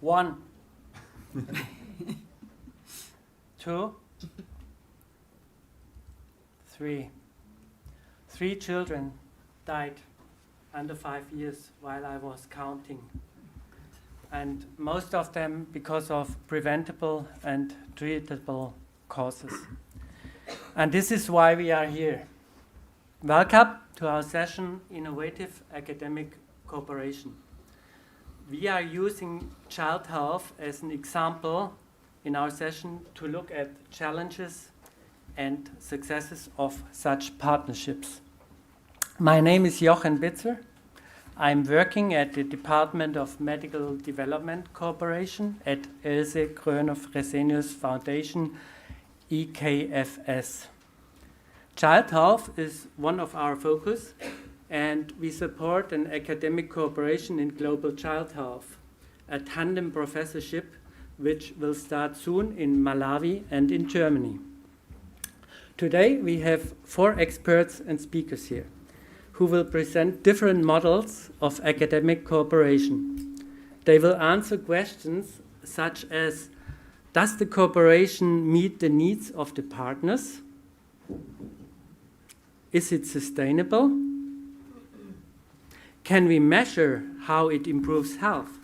1, 2, 3. 3 children died under 5 years while I was counting. And most of them because of preventable and treatable causes. And this is why we are here. Welcome to our session, Innovative Academic Cooperation. We are using child health as an example in our session to look at challenges and successes of such partnerships. My name is Jochen Bitzer. I'm working at the Department of Medical Development Cooperation at Else Kröner-Fresenius Foundation, EKFS. Child health is one of our focus, and we support an academic cooperation in global child health, a tandem professorship which will start soon in Malawi and in Germany. Today we have 4 experts and speakers here who will present different models of academic cooperation. They will answer questions such as, does the cooperation meet the needs of the partners? Is it sustainable? Can we measure how it improves health?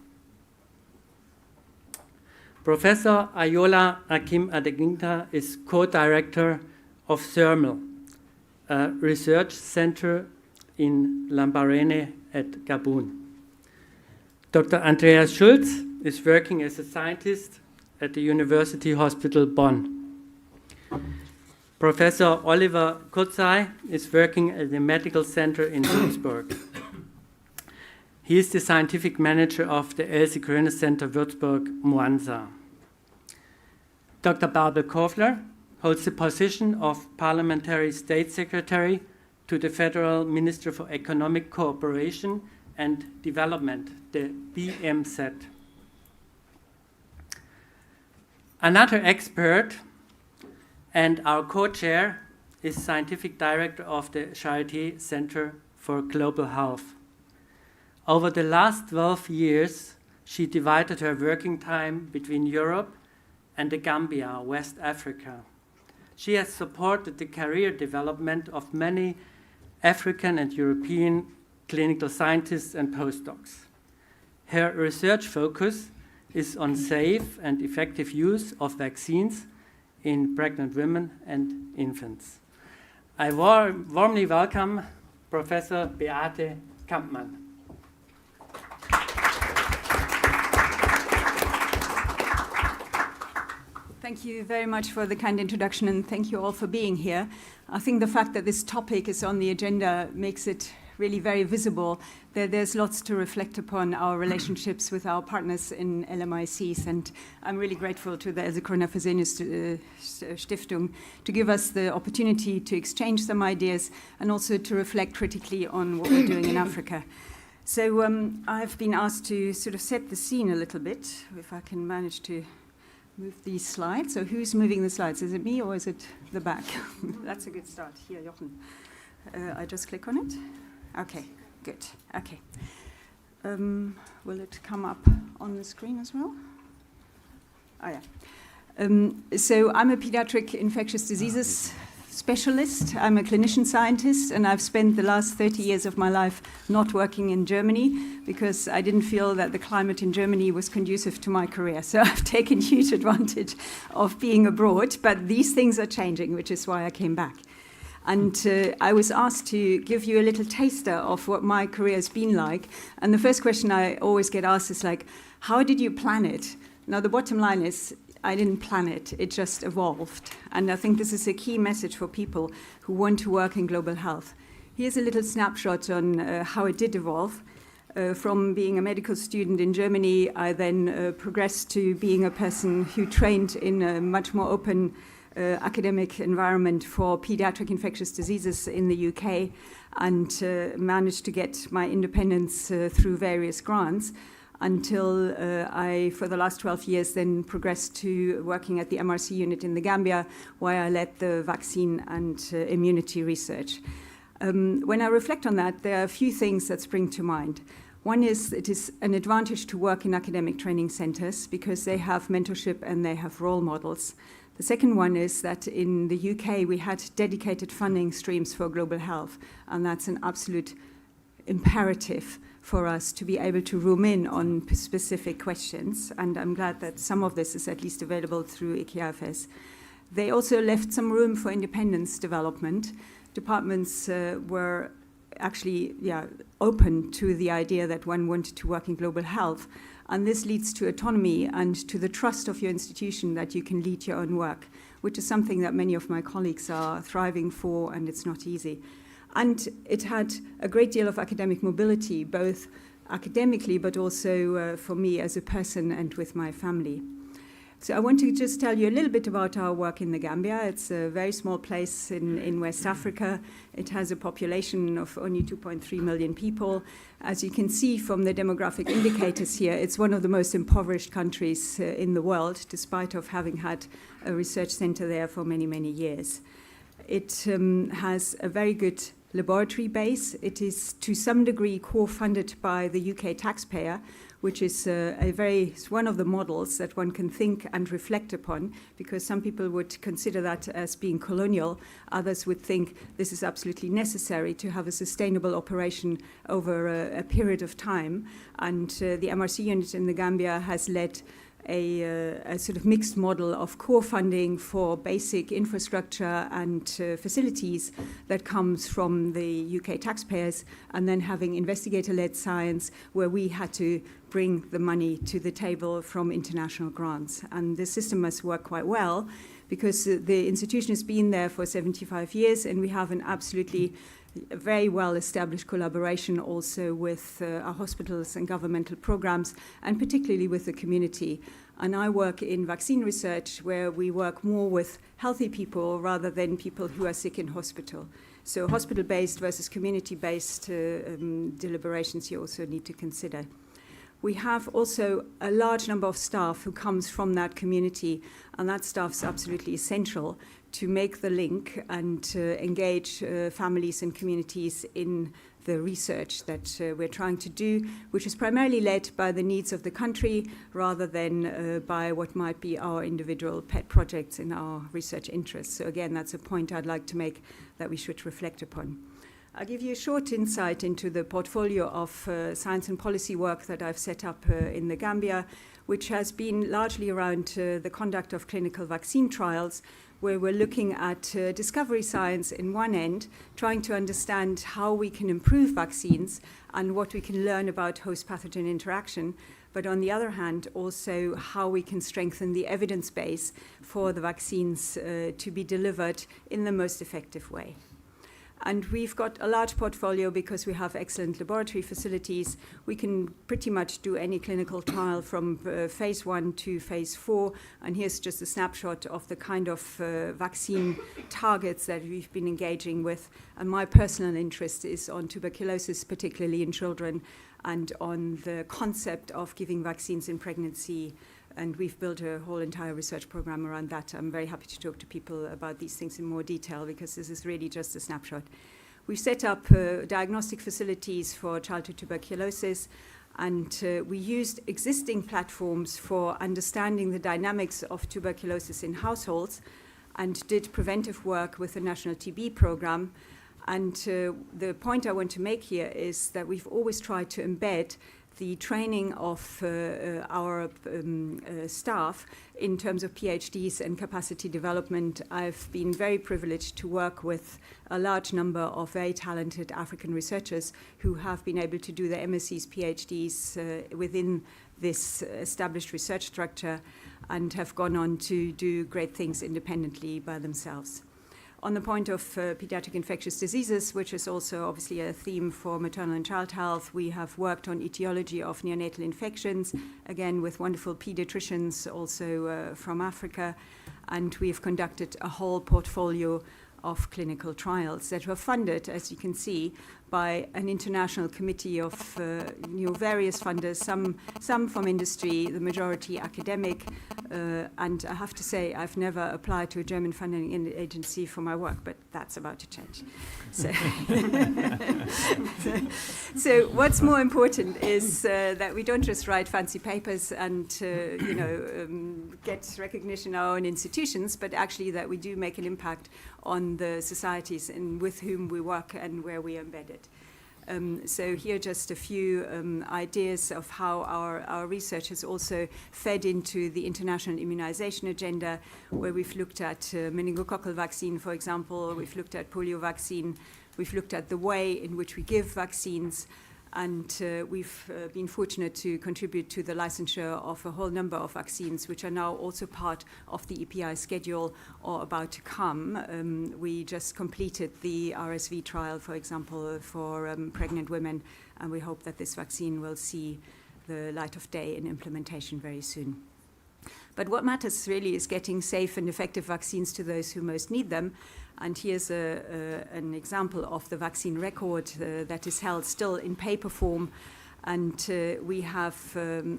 Professor Ayola Akim Adeginta is co-director of Thermal, a research center in Lambarene at Gabon. Dr. Andreas Schulz is working as a scientist at the University Hospital Bonn. Professor Oliver Kutzai is working at the Medical Center in Würzburg. He is the scientific manager of the Else Kröner Center Würzburg-Mwanza. Dr. Barbel Kofler holds the position of Parliamentary State Secretary to the Federal Minister for Economic Cooperation and Development, the BMZ. Another expert and our co-chair is Scientific Director of the Charité Center for Global Health. Over the last 12 years, she divided her working time between Europe and the Gambia, West Africa. She has supported the career development of many African and European clinical scientists and postdocs. Her research focus is on safe and effective use of vaccines in pregnant women and infants. I warmly welcome Professor Beate Kampmann. Thank you very much for the kind introduction, and thank you all for being here. I think the fact that this topic is on the agenda makes it really very visible that there's lots to reflect upon our relationships with our partners in LMICs, and I'm really grateful to the Else Kröner-Fresenius Stiftung to give us the opportunity to exchange some ideas and also to reflect critically on what we're doing in Africa. So I've been asked to sort of set the scene a little bit, if I can manage to move these slides. So who's moving the slides? Is it me or is it the back? That's a good start. Here, Jochen. I just click on it. Okay, good. Okay. Will it come up on the screen as well? Oh, yeah. So I'm a pediatric infectious diseases specialist. I'm a clinician scientist, and I've spent the last 30 years of my life not working in Germany because I didn't feel that the climate in Germany was conducive to my career. So I've taken huge advantage of being abroad, but these things are changing, which is why I came back. And I was asked to give you a little taster of what my career has been like. And the first question I always get asked is like, how did you plan it? Now, the bottom line is, I didn't plan it, it just evolved. And I think this is a key message for people who want to work in global health. Here's a little snapshot on how it did evolve. From being a medical student in Germany, I then progressed to being a person who trained in a much more open academic environment for pediatric infectious diseases in the UK, and managed to get my independence through various grants, until I, for the last 12 years, then progressed to working at the MRC unit in the Gambia, where I led the vaccine and immunity research. When I reflect on that, there are a few things that spring to mind. One is it is an advantage to work in academic training centers because they have mentorship and they have role models. The second one is that in the UK we had dedicated funding streams for global health, and that's an absolute imperative for us to be able to room in on specific questions, and I'm glad that some of this is at least available through IKFS. They also left some room for independence development. Departments were actually open to the idea that one wanted to work in global health, and this leads to autonomy and to the trust of your institution that you can lead your own work, which is something that many of my colleagues are thriving for, and it's not easy. And it had a great deal of academic mobility, both academically but also for me as a person and with my family. So I want to just tell you a little bit about our work in the Gambia. It's a very small place in West Africa. It has a population of only 2.3 million people. As you can see from the demographic indicators here, it's one of the most impoverished countries in the world, despite of having had a research center there for many, many years. It has a very good laboratory base. It is to some degree co-funded by the UK taxpayer, which is it's one of the models that one can think and reflect upon, because some people would consider that as being colonial. Others would think this is absolutely necessary to have a sustainable operation over a period of time. And the MRC unit in the Gambia has led a sort of mixed model of core funding for basic infrastructure and facilities that comes from the UK taxpayers, and then having investigator-led science where we had to bring the money to the table from international grants. And the system must work quite well because the institution has been there for 75 years, and we have an absolutely very well-established collaboration also with our hospitals and governmental programs, and particularly with the community. And I work in vaccine research, where we work more with healthy people rather than people who are sick in hospital. So hospital-based versus community-based deliberations you also need to consider. We have also a large number of staff who comes from that community, and that staff is absolutely essential to make the link and engage families and communities in the research that we're trying to do, which is primarily led by the needs of the country rather than by what might be our individual pet projects in our research interests. So again, that's a point I'd like to make that we should reflect upon. I'll give you a short insight into the portfolio of science and policy work that I've set up in the Gambia, which has been largely around the conduct of clinical vaccine trials, where we're looking at discovery science in one end, trying to understand how we can improve vaccines and what we can learn about host-pathogen interaction, but on the other hand, also how we can strengthen the evidence base for the vaccines to be delivered in the most effective way. And we've got a large portfolio because we have excellent laboratory facilities. We can pretty much do any clinical trial from phase 1 to phase 4. And here's just a snapshot of the kind of vaccine targets that we've been engaging with. And my personal interest is on tuberculosis, particularly in children, and on the concept of giving vaccines in pregnancy. And we've built a whole entire research program around that. I'm very happy to talk to people about these things in more detail because this is really just a snapshot. We've set up diagnostic facilities for childhood tuberculosis, and we used existing platforms for understanding the dynamics of tuberculosis in households and did preventive work with the National TB program. And the point I want to make here is that we've always tried to embed the training of our staff in terms of PhDs and capacity development. I've been very privileged to work with a large number of very talented African researchers who have been able to do their MSCs, PhDs within this established research structure and have gone on to do great things independently by themselves. On the point of pediatric infectious diseases, which is also obviously a theme for maternal and child health, we have worked on etiology of neonatal infections, again with wonderful pediatricians also from Africa, and we have conducted a whole portfolio of clinical trials that were funded, as you can see, by an international committee of various funders, some from industry, the majority academic, and I have to say I've never applied to a German funding agency for my work, but that's about to change. So what's more important is that we don't just write fancy papers and get recognition in our own institutions, but actually that we do make an impact on the societies with whom we work and where we are embedded. So here just a few ideas of how our research has also fed into the international immunization agenda, where we've looked at meningococcal vaccine, for example, we've looked at polio vaccine, we've looked at the way in which we give vaccines, and we've been fortunate to contribute to the licensure of a whole number of vaccines, which are now also part of the EPI schedule or about to come. We just completed the RSV trial, for example, for pregnant women, and we hope that this vaccine will see the light of day in implementation very soon. But what matters really is getting safe and effective vaccines to those who most need them. And here's an example of the vaccine record that is held still in paper form. And we have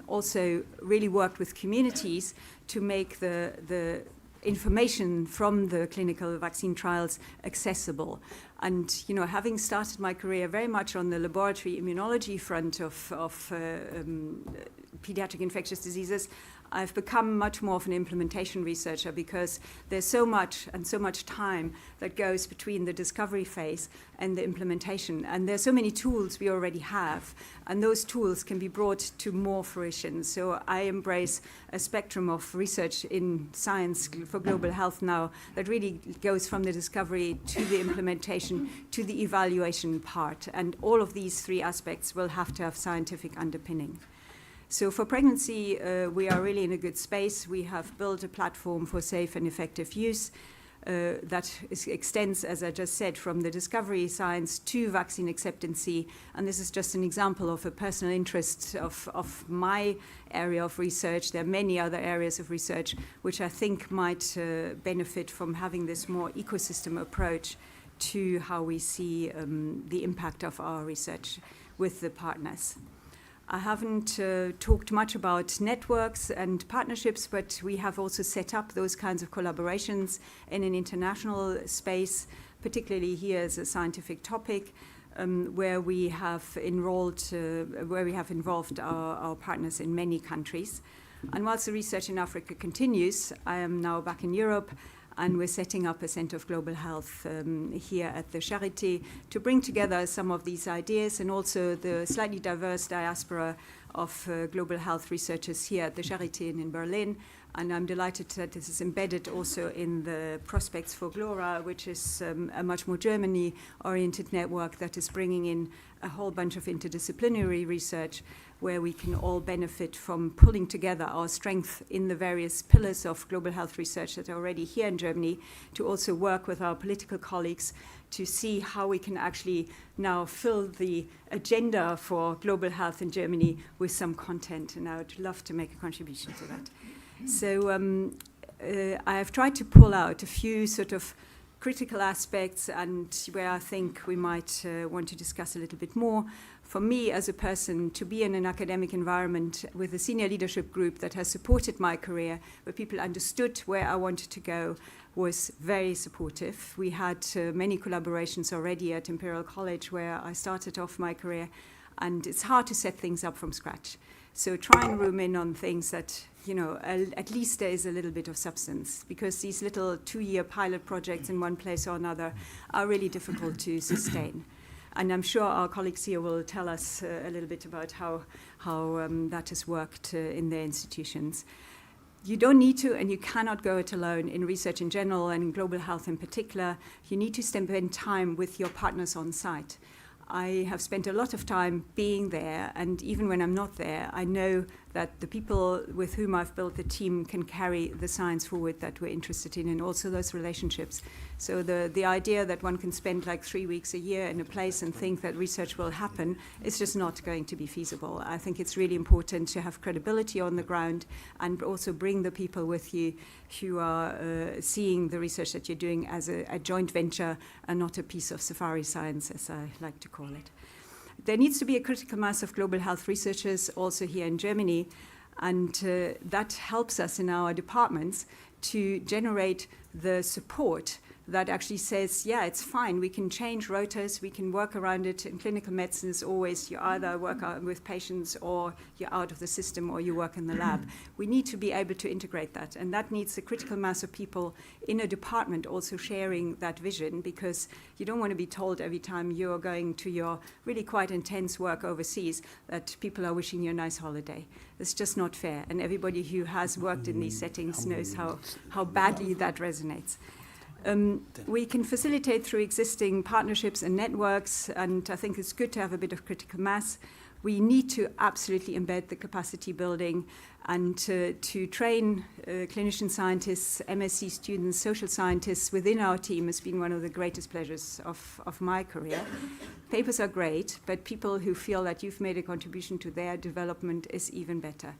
also really worked with communities to make the information from the clinical vaccine trials accessible. And having started my career very much on the laboratory immunology front of pediatric infectious diseases, I've become much more of an implementation researcher, because there's so much time that goes between the discovery phase and the implementation. And there's so many tools we already have, and those tools can be brought to more fruition. So I embrace a spectrum of research in science for global health now that really goes from the discovery to the implementation to the evaluation part. And all of these three aspects will have to have scientific underpinning. So for pregnancy, we are really in a good space. We have built a platform for safe and effective use that extends, as I just said, from the discovery science to vaccine acceptancy. And this is just an example of a personal interest of my area of research. There are many other areas of research which I think might benefit from having this more ecosystem approach to how we see the impact of our research with the partners. I haven't talked much about networks and partnerships, but we have also set up those kinds of collaborations in an international space, particularly here as a scientific topic, where we have involved our partners in many countries. And whilst the research in Africa continues, I am now back in Europe, and we're setting up a Center of Global Health here at the Charité to bring together some of these ideas and also the slightly diverse diaspora of global health researchers here at the Charité and in Berlin. And I'm delighted that this is embedded also in the Prospects for GLORA, which is a much more Germany-oriented network that is bringing in a whole bunch of interdisciplinary research where we can all benefit from pulling together our strength in the various pillars of global health research that are already here in Germany, to also work with our political colleagues to see how we can actually now fill the agenda for global health in Germany with some content. And I would love to make a contribution to that. So I have tried to pull out a few sort of critical aspects and where I think we might want to discuss a little bit more. For me as a person, to be in an academic environment with a senior leadership group that has supported my career, where people understood where I wanted to go, was very supportive. We had many collaborations already at Imperial College where I started off my career, and it's hard to set things up from scratch. So try and room in on things that, at least there is a little bit of substance, because these little 2-year pilot projects in one place or another are really difficult to sustain. And I'm sure our colleagues here will tell us a little bit about how that has worked in their institutions. You don't need to, and you cannot go it alone in research in general and in global health in particular. You need to spend time with your partners on site. I have spent a lot of time being there, and even when I'm not there, I know that the people with whom I've built the team can carry the science forward that we're interested in, and also those relationships. So the idea that one can spend like 3 weeks a year in a place and think that research will happen is just not going to be feasible. I think it's really important to have credibility on the ground and also bring the people with you who are seeing the research that you're doing as a joint venture and not a piece of safari science, as I like to call call it. There needs to be a critical mass of global health researchers also here in Germany, and that helps us in our departments to generate the support that actually says, yeah, it's fine, we can change rotas, we can work around it. In clinical medicine, it's always you either work with patients or you're out of the system or you work in the lab. We need to be able to integrate that, and that needs a critical mass of people in a department also sharing that vision, because you don't want to be told every time you're going to your really quite intense work overseas that people are wishing you a nice holiday. It's just not fair, and everybody who has worked in these settings knows how badly that resonates. We can facilitate through existing partnerships and networks, and I think it's good to have a bit of critical mass. We need to absolutely embed the capacity building and to train clinician scientists, MSc students, social scientists within our team has been one of the greatest pleasures of my career. Papers are great, but people who feel that you've made a contribution to their development is even better.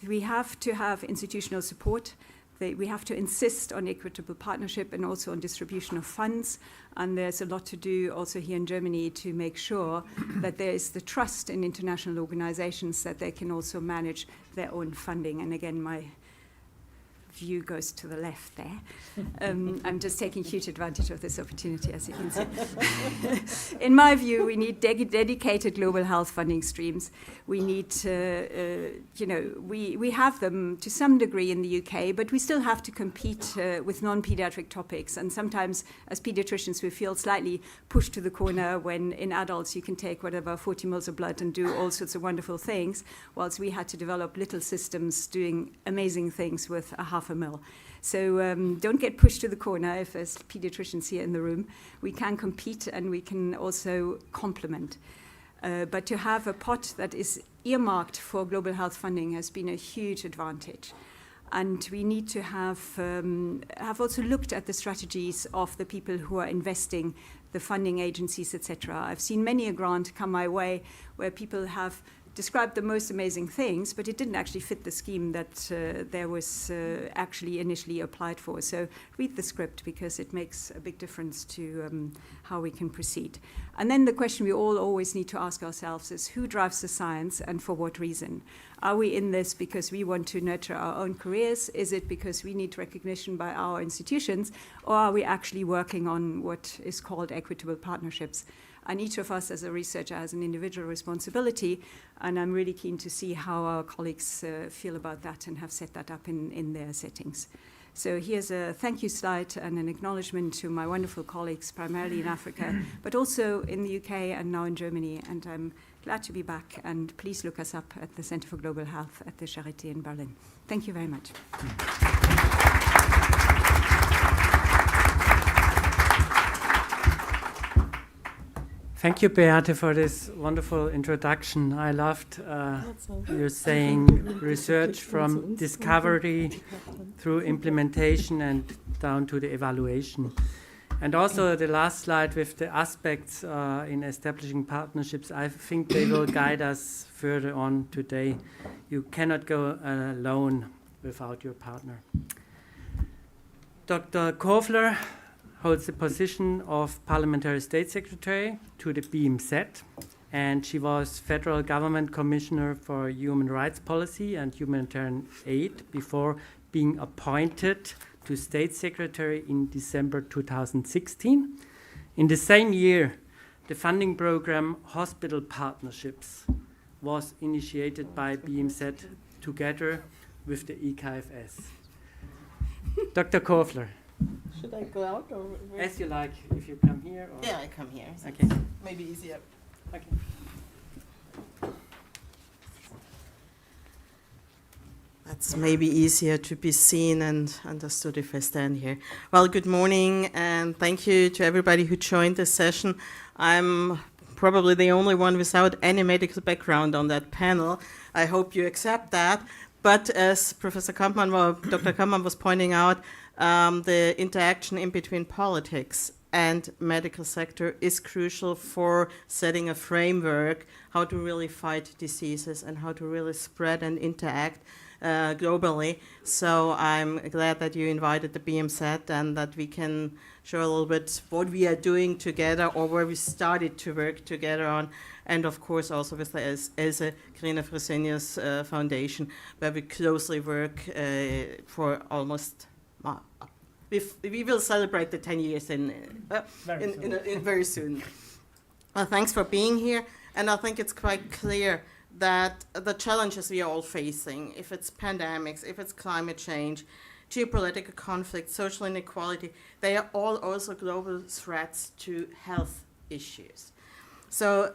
We have to have institutional support. We have to insist on equitable partnership and also on distribution of funds. And there's a lot to do also here in Germany to make sure that there is the trust in international organizations that they can also manage their own funding. And again, my view goes to the left there. I'm just taking huge advantage of this opportunity, as you can see. In my view, we need dedicated global health funding streams. We need, we have them to some degree in the UK, but we still have to compete with non-pediatric topics. And sometimes, as pediatricians, we feel slightly pushed to the corner when in adults you can take whatever 40 mils of blood and do all sorts of wonderful things, whilst we had to develop little systems doing amazing things with a half a mil. So don't get pushed to the corner if there's pediatricians here in the room. We can compete and we can also complement. But to have a pot that is earmarked for global health funding has been a huge advantage. And we need to have also looked at the strategies of the people who are investing, the funding agencies, etc. I've seen many a grant come my way where people have described the most amazing things, but it didn't actually fit the scheme that there was actually initially applied for. So read the script, because it makes a big difference to how we can proceed. And then the question we all always need to ask ourselves is, who drives the science and for what reason? Are we in this because we want to nurture our own careers? Is it because we need recognition by our institutions? Or are we actually working on what is called equitable partnerships? And each of us as a researcher has an individual responsibility, and I'm really keen to see how our colleagues feel about that and have set that up in their settings. So here's a thank you slide and an acknowledgement to my wonderful colleagues, primarily in Africa, but also in the UK and now in Germany, and I'm glad to be back, and please look us up at the Center for Global Health at the Charité in Berlin. Thank you very much. Thank you, Beate, for this wonderful introduction. I loved your saying research from discovery through implementation and down to the evaluation. And also the last slide with the aspects in establishing partnerships, I think they will guide us further on today. You cannot go alone without your partner. Dr. Kofler holds the position of Parliamentary State Secretary to the BMZ, and she was Federal Government Commissioner for Human Rights Policy and Humanitarian Aid before being appointed to State Secretary in December 2016. In the same year, the funding program Hospital Partnerships was initiated by BMZ together with the EKFS. Dr. Kofler. Should I go out or? As you like, if you come here. Or Yeah, I come here. So okay. Maybe easier. Okay. That's maybe easier to be seen and understood if I stand here. Well, good morning, and thank you to everybody who joined this session. I'm probably the only one without any medical background on that panel. I hope you accept that. But as Professor Kampmann, Dr. Kampmann was pointing out, the interaction in between politics and medical sector is crucial for setting a framework how to really fight diseases and how to really spread and interact globally. So I'm glad that you invited the BMZ and that we can show a little bit what we are doing together or where we started to work together on. And of course also with the Else Krine-Fresenius Foundation, where we closely work for almost, we will celebrate the 10 years very soon. Well, thanks for being here. And I think it's quite clear that the challenges we are all facing, if it's pandemics, if it's climate change, geopolitical conflict, social inequality, they are all also global threats to health issues. So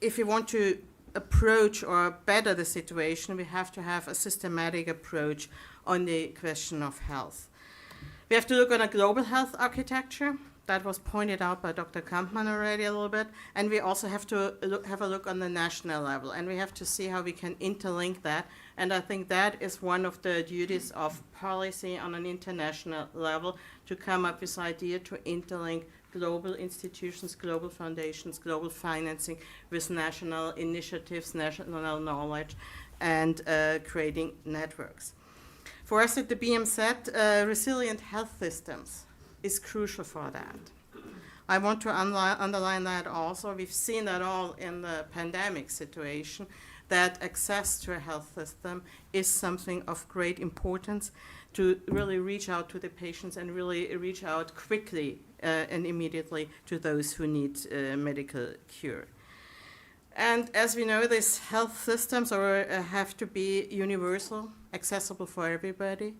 if we want to approach or better the situation, we have to have a systematic approach on the question of health. We have to look at a global health architecture. That was pointed out by Dr. Kampmann already a little bit. And we also have to have a look on the national level. And we have to see how we can interlink that. And I think that is one of the duties of policy on an international level, to come up with idea to interlink global institutions, global foundations, global financing with national initiatives, national knowledge, and creating networks. For us at the BMZ, resilient health systems is crucial for that. I want to underline that also. We've seen that all in the pandemic situation, that access to a health system is something of great importance to really reach out to the patients and really reach out quickly and immediately to those who need medical cure. And as we know, these health systems have to be universal, accessible for everybody,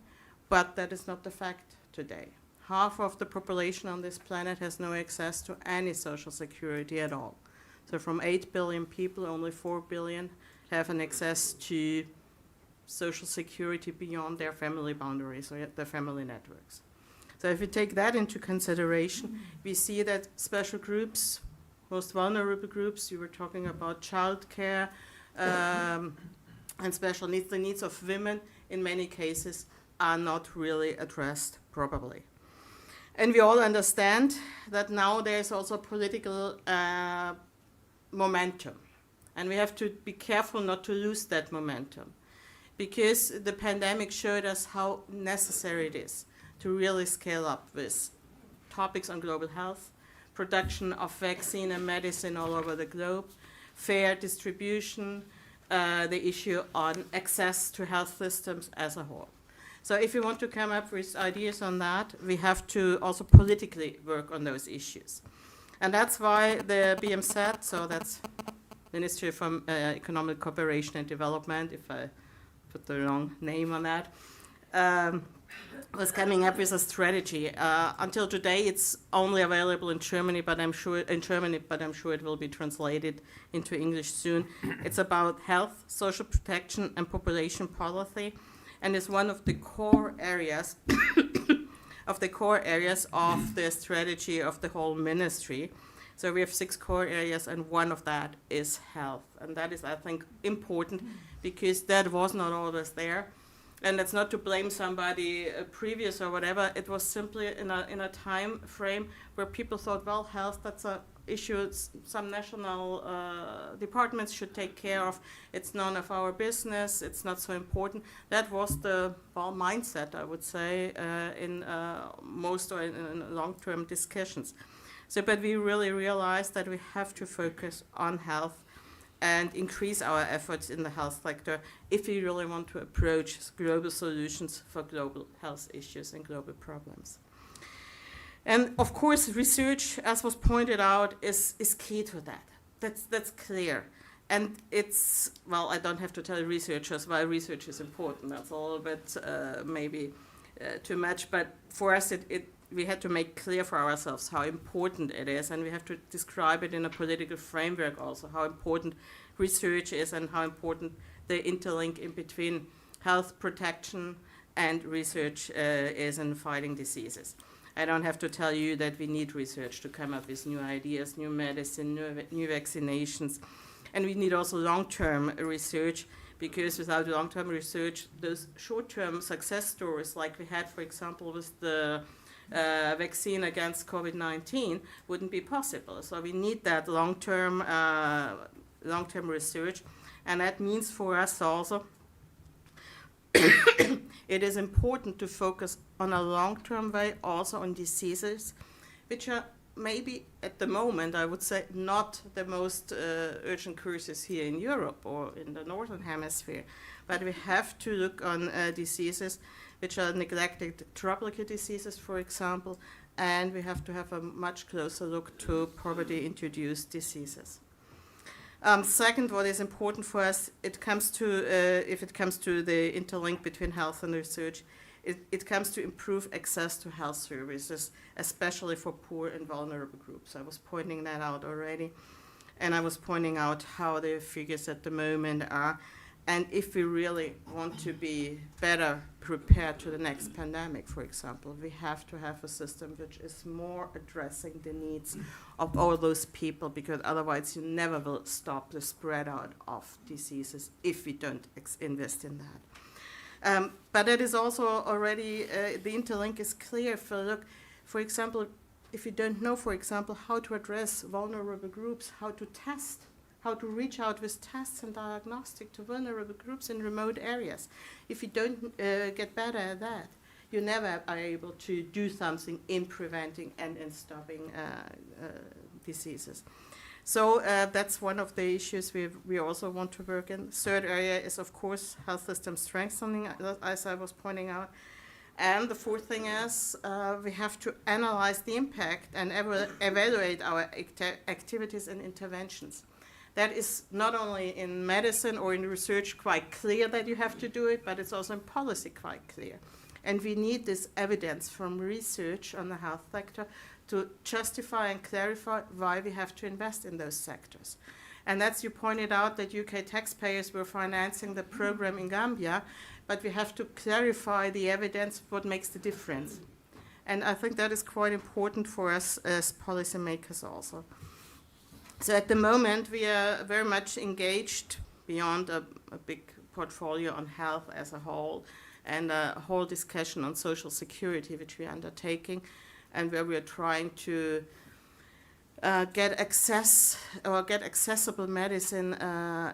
but that is not the fact today. Half of the population on this planet has no access to any social security at all. So from 8 billion people, only 4 billion have an access to social security beyond their family boundaries or their family networks. So if we take that into consideration, we see that special groups, most vulnerable groups, you were talking about childcare and special needs, the needs of women in many cases are not really addressed properly. And we all understand that now there's also political momentum. And we have to be careful not to lose that momentum, because the pandemic showed us how necessary it is to really scale up with topics on global health, production of vaccine and medicine all over the globe, fair distribution, the issue on access to health systems as a whole. So if we want to come up with ideas on that, we have to also politically work on those issues. And that's why the BMZ, so that's Ministry for Economic Cooperation and Development, if I put the wrong name on that, was coming up with a strategy. Until today, it's only available in Germany, but I'm sure it will be translated into English soon. It's about health, social protection, and population policy, and is one of the core areas of the strategy of the whole ministry. So we have 6 core areas, and one of that is health. And that is, I think, important because that was not always there. And that's not to blame somebody previous or whatever. It was simply in a time frame where people thought, well, health, that's an issue some national departments should take care of. It's none of our business. It's not so important. That was the mindset, I would say, in most or in long-term discussions. So, but we really realized that we have to focus on health and increase our efforts in the health sector if we really want to approach global solutions for global health issues and global problems. And of course, research, as was pointed out, is key to that. That's clear. And it's, well, I don't have to tell researchers why research is important. That's a little bit maybe too much, but for us we had to make clear for ourselves how important it is, and we have to describe it in a political framework also, how important research is and how important the interlink in between health protection and research is in fighting diseases. I don't have to tell you that we need research to come up with new ideas, new medicine, new vaccinations, and we need also long-term research, because without long-term research, those short-term success stories like we had, for example, with the vaccine against COVID-19 wouldn't be possible. So we need that long-term research, and that means for us also it is important to focus on a long-term way also on diseases which are maybe at the moment, I would say, not the most urgent crisis here in Europe or in the Northern Hemisphere. But we have to look on diseases which are neglected, tropical diseases, for example, and we have to have a much closer look to poverty-induced diseases. Second, what is important for us, if it comes to the interlink between health and research, it comes to improve access to health services, especially for poor and vulnerable groups. I was pointing that out already, and I was pointing out how the figures at the moment are. And if we really want to be better prepared to the next pandemic, for example, we have to have a system which is more addressing the needs of all those people, because otherwise you never will stop the spread out of diseases if we don't invest in that. But it is also already, the interlink is clear. For example, if you don't know, for example, how to address vulnerable groups, how to test, how to reach out with tests and diagnostic to vulnerable groups in remote areas. If you don't get better at that, you never are able to do something in preventing and in stopping diseases. So that's one of the issues we also want to work in. Third area is, of course, health system strengthening, as I was pointing out. And the fourth thing is we have to analyze the impact and evaluate our activities and interventions. That is not only in medicine or in research quite clear that you have to do it, but it's also in policy quite clear. And we need this evidence from research on the health sector to justify and clarify why we have to invest in those sectors. And that's, you pointed out that UK taxpayers were financing the program in Gambia, but we have to clarify the evidence, what makes the difference. And I think that is quite important for us as policymakers also. So at the moment, we are very much engaged beyond a big portfolio on health as a whole, and a whole discussion on social security, which we are undertaking, and where we are trying to get accessible medicine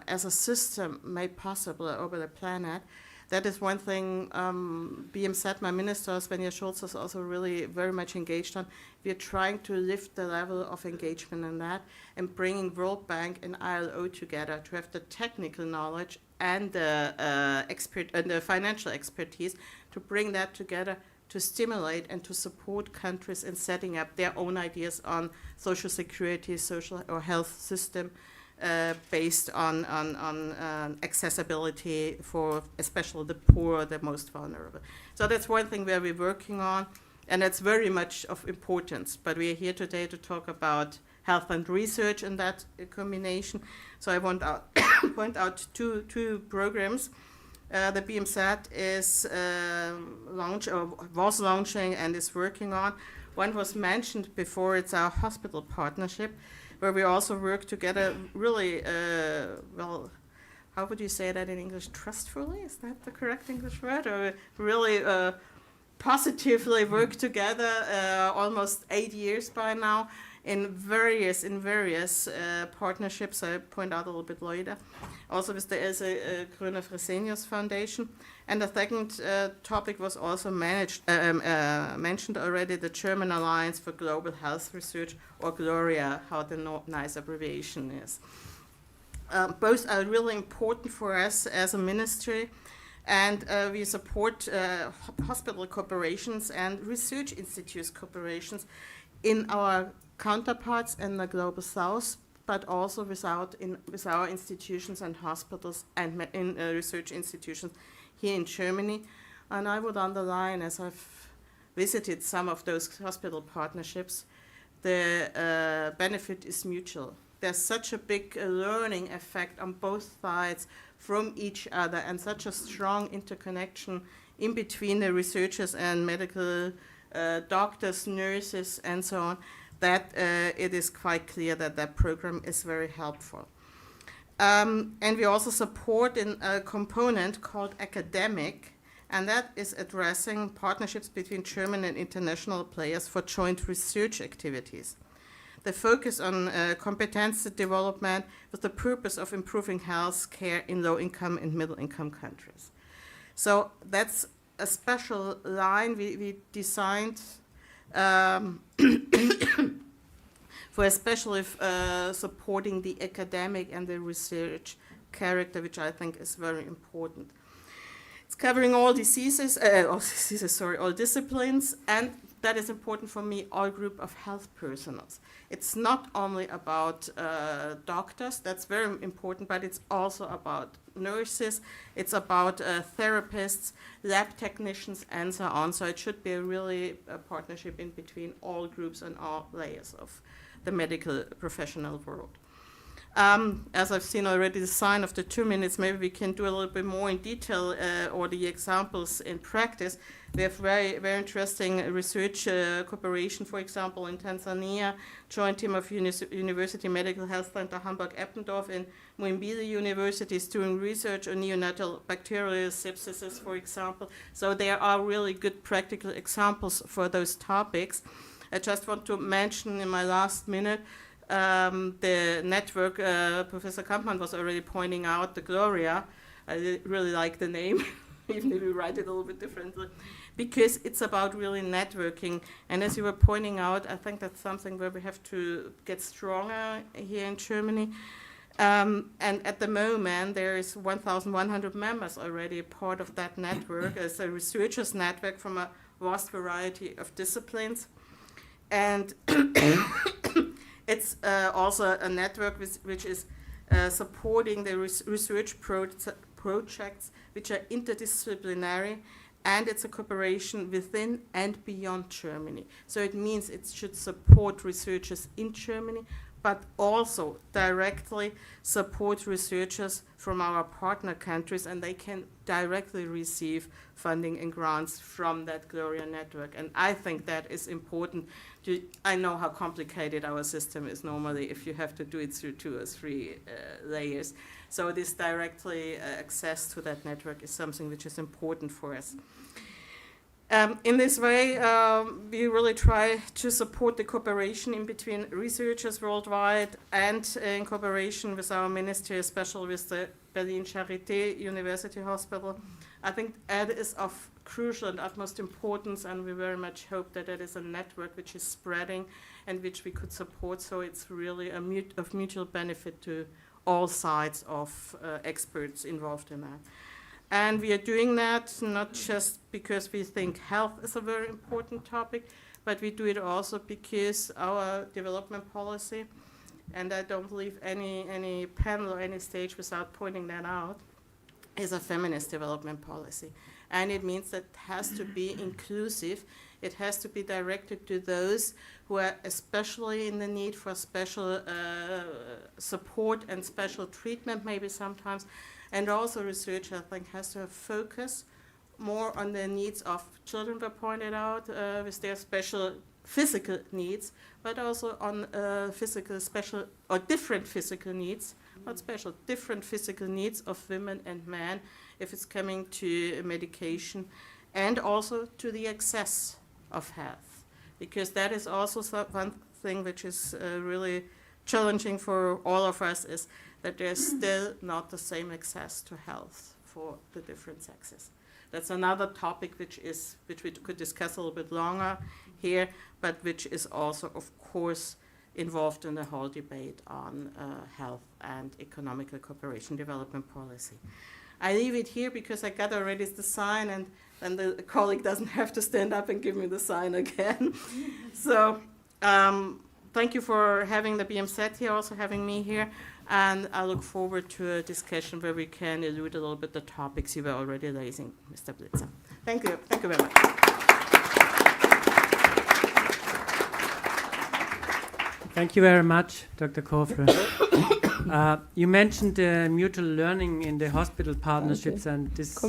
as a system made possible over the planet. That is one thing BMZ, my minister, Svenja Schulz, is also really very much engaged on. We are trying to lift the level of engagement in that and bringing World Bank and ILO together to have the technical knowledge and the financial expertise to bring that together to stimulate and to support countries in setting up their own ideas on social security, social or health system, based on accessibility for especially the poor, the most vulnerable. So that's one thing where we're working on, and that's very much of importance. But we are here today to talk about health and research in that combination. So I want to point out two programs. The BMZ was launching and is working on. One was mentioned before, it's our hospital partnership, where we also work together really, well, how would you say that in English? Trustfully? Is that the correct English word? Or really positively work together almost 8 years by now in various partnerships. I point out a little bit later. Also with the Else Gröner Fresenius Foundation. And the second topic was also mentioned already, the German Alliance for Global Health Research, or GLORIA, how the nice abbreviation is. Both are really important for us as a ministry, and we support hospital corporations and research institutes corporations in our counterparts in the Global South, but also with our institutions and hospitals and in research institutions here in Germany. And I would underline, as I've visited some of those hospital partnerships, the benefit is mutual. There's such a big learning effect on both sides from each other, and such a strong interconnection in between the researchers and medical doctors, nurses, and so on, that it is quite clear that that program is very helpful. And we also support in a component called academic, and that is addressing partnerships between German and international players for joint research activities. The focus on competence development with the purpose of improving health care in low-income and middle-income countries. So that's a special line we designed for especially supporting the academic and the research character, which I think is very important. It's covering all disciplines, and that is important for me, all group of health personnel. It's not only about doctors, that's very important, but it's also about nurses, it's about therapists, lab technicians, and so on. So it should be a partnership in between all groups and all layers of the medical professional world. As I've seen already the sign of the 2 minutes, maybe we can do a little bit more in detail or the examples in practice. We have very, very interesting research cooperation, for example, in Tanzania, joint team of University Medical Health Center Hamburg-Eppendorf and Muhimbili University is doing research on neonatal bacterial sepsis, for example. So there are really good practical examples for those topics. I just want to mention in my last minute the network Professor Kampmann was already pointing out, the Gloria. I really like the name, even if we write it a little bit differently, because it's about really networking. And as you were pointing out, I think that's something where we have to get stronger here in Germany. And at the moment, there is 1,100 members already part of that network. It's a researchers network from a vast variety of disciplines. And it's also a network which is supporting the research projects which are interdisciplinary, and it's a cooperation within and beyond Germany. So it means it should support researchers in Germany, but also directly support researchers from our partner countries, and they can directly receive funding and grants from that Gloria network. And I think that is important. I know how complicated our system is normally if you have to do it through 2 or 3 layers. So this directly access to that network is something which is important for us. In this way, we really try to support the cooperation in between researchers worldwide and in cooperation with our ministry, especially with the Berlin Charité University Hospital. I think that is of crucial and utmost importance, and we very much hope that it is a network which is spreading and which we could support, so it's really of mutual benefit to all sides of experts involved in that. And we are doing that not just because we think health is a very important topic, but we do it also because our development policy, and I don't leave any panel or any stage without pointing that out, is a feminist development policy. And it means that it has to be inclusive. It has to be directed to those who are especially in the need for special support and special treatment, maybe sometimes. And also research, I think, has to have focus more on the needs of children, were pointed out, with their special physical needs, but also on different physical needs, not special, different physical needs of women and men if it's coming to medication, and also to the access of health, because that is also one thing which is really challenging for all of us, is that there's still not the same access to health for the different sexes. That's another topic which we could discuss a little bit longer here, but which is also, of course, involved in the whole debate on health and economical cooperation development policy. I leave it here because I got already the sign, and then the colleague doesn't have to stand up and give me the sign again. So thank you for having the BMZ here, also having me here, and I look forward to a discussion where we can elude a little bit the topics you were already raising, Mr. Blitzer. Thank you very much. Thank you very much, Dr. Kofler. You mentioned mutual learning in the hospital partnerships, and this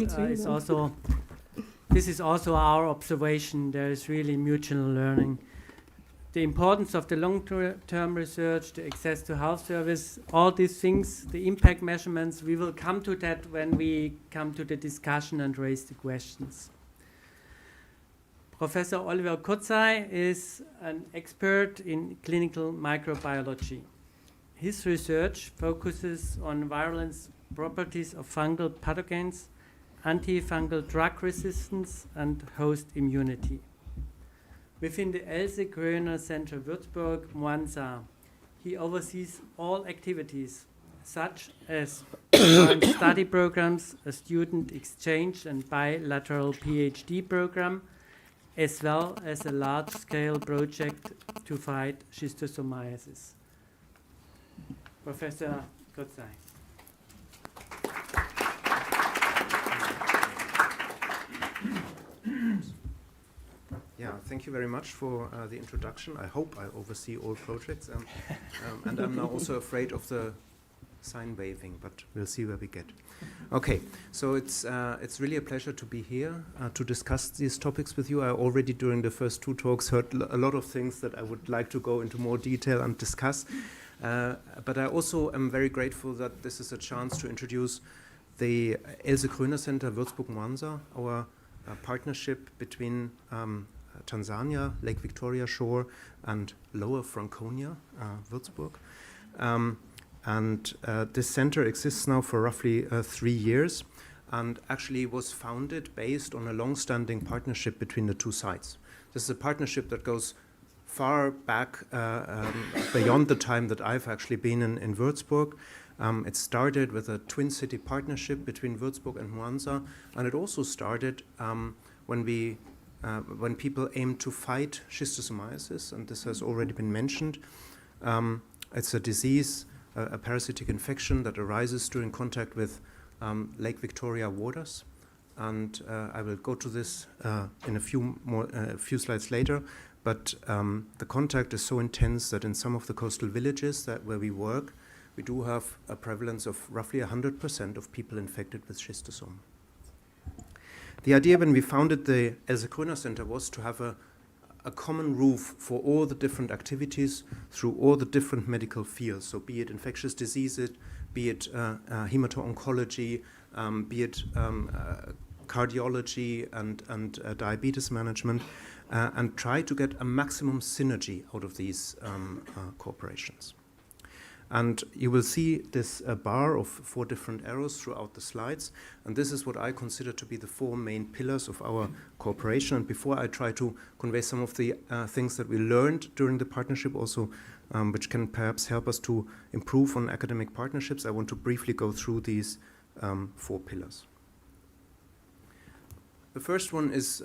is also our observation. There is really mutual learning. The importance of the long-term research, the access to health service, all these things, the impact measurements, we will come to that when we come to the discussion and raise the questions. Professor Oliver Kurzai is an expert in clinical microbiology. His research focuses on virulence properties of fungal pathogens antifungal drug resistance and host immunity. Within the Else Kröner Center Würzburg, Mwanza, he oversees all activities such as joint study programs, a student exchange and bilateral PhD program, as well as a large-scale project to fight schistosomiasis. Professor Gotzai. Yeah, thank you very much for the introduction. I hope I oversee all projects. And I'm now also afraid of the sign waving, but we'll see where we get. Okay, so it's really a pleasure to be here to discuss these topics with you. I already, during the first two talks, heard a lot of things that I would like to go into more detail and discuss. But I also am very grateful that this is a chance to introduce the Else Kröner Center Würzburg-Mwanza, our partnership between Tanzania, Lake Victoria Shore, and Lower Franconia, Würzburg. This center exists now for roughly 3 years, and actually was founded based on a long-standing partnership between the two sides. This is a partnership that goes far back beyond the time that I've actually been in Würzburg. It started with a twin city partnership between Würzburg and Mwanza, and it also started when people aim to fight schistosomiasis, and this has already been mentioned. It's a disease, a parasitic infection that arises during contact with Lake Victoria waters, and I will go to this in a few slides later. But the contact is so intense that in some of the coastal villages where we work, we do have a prevalence of roughly 100% of people infected with schistosome. The idea when we founded the Else Kröner Center was to have a common roof for all the different activities through all the different medical fields. So be it infectious diseases, be it hemato-oncology, be it cardiology and diabetes management, and try to get a maximum synergy out of these corporations. And you will see this bar of 4 different arrows throughout the slides, and this is what I consider to be the 4 main pillars of our cooperation. And before I try to convey some of the things that we learned during the partnership also, which can perhaps help us to improve on academic partnerships, I want to briefly go through these 4 pillars. The first one is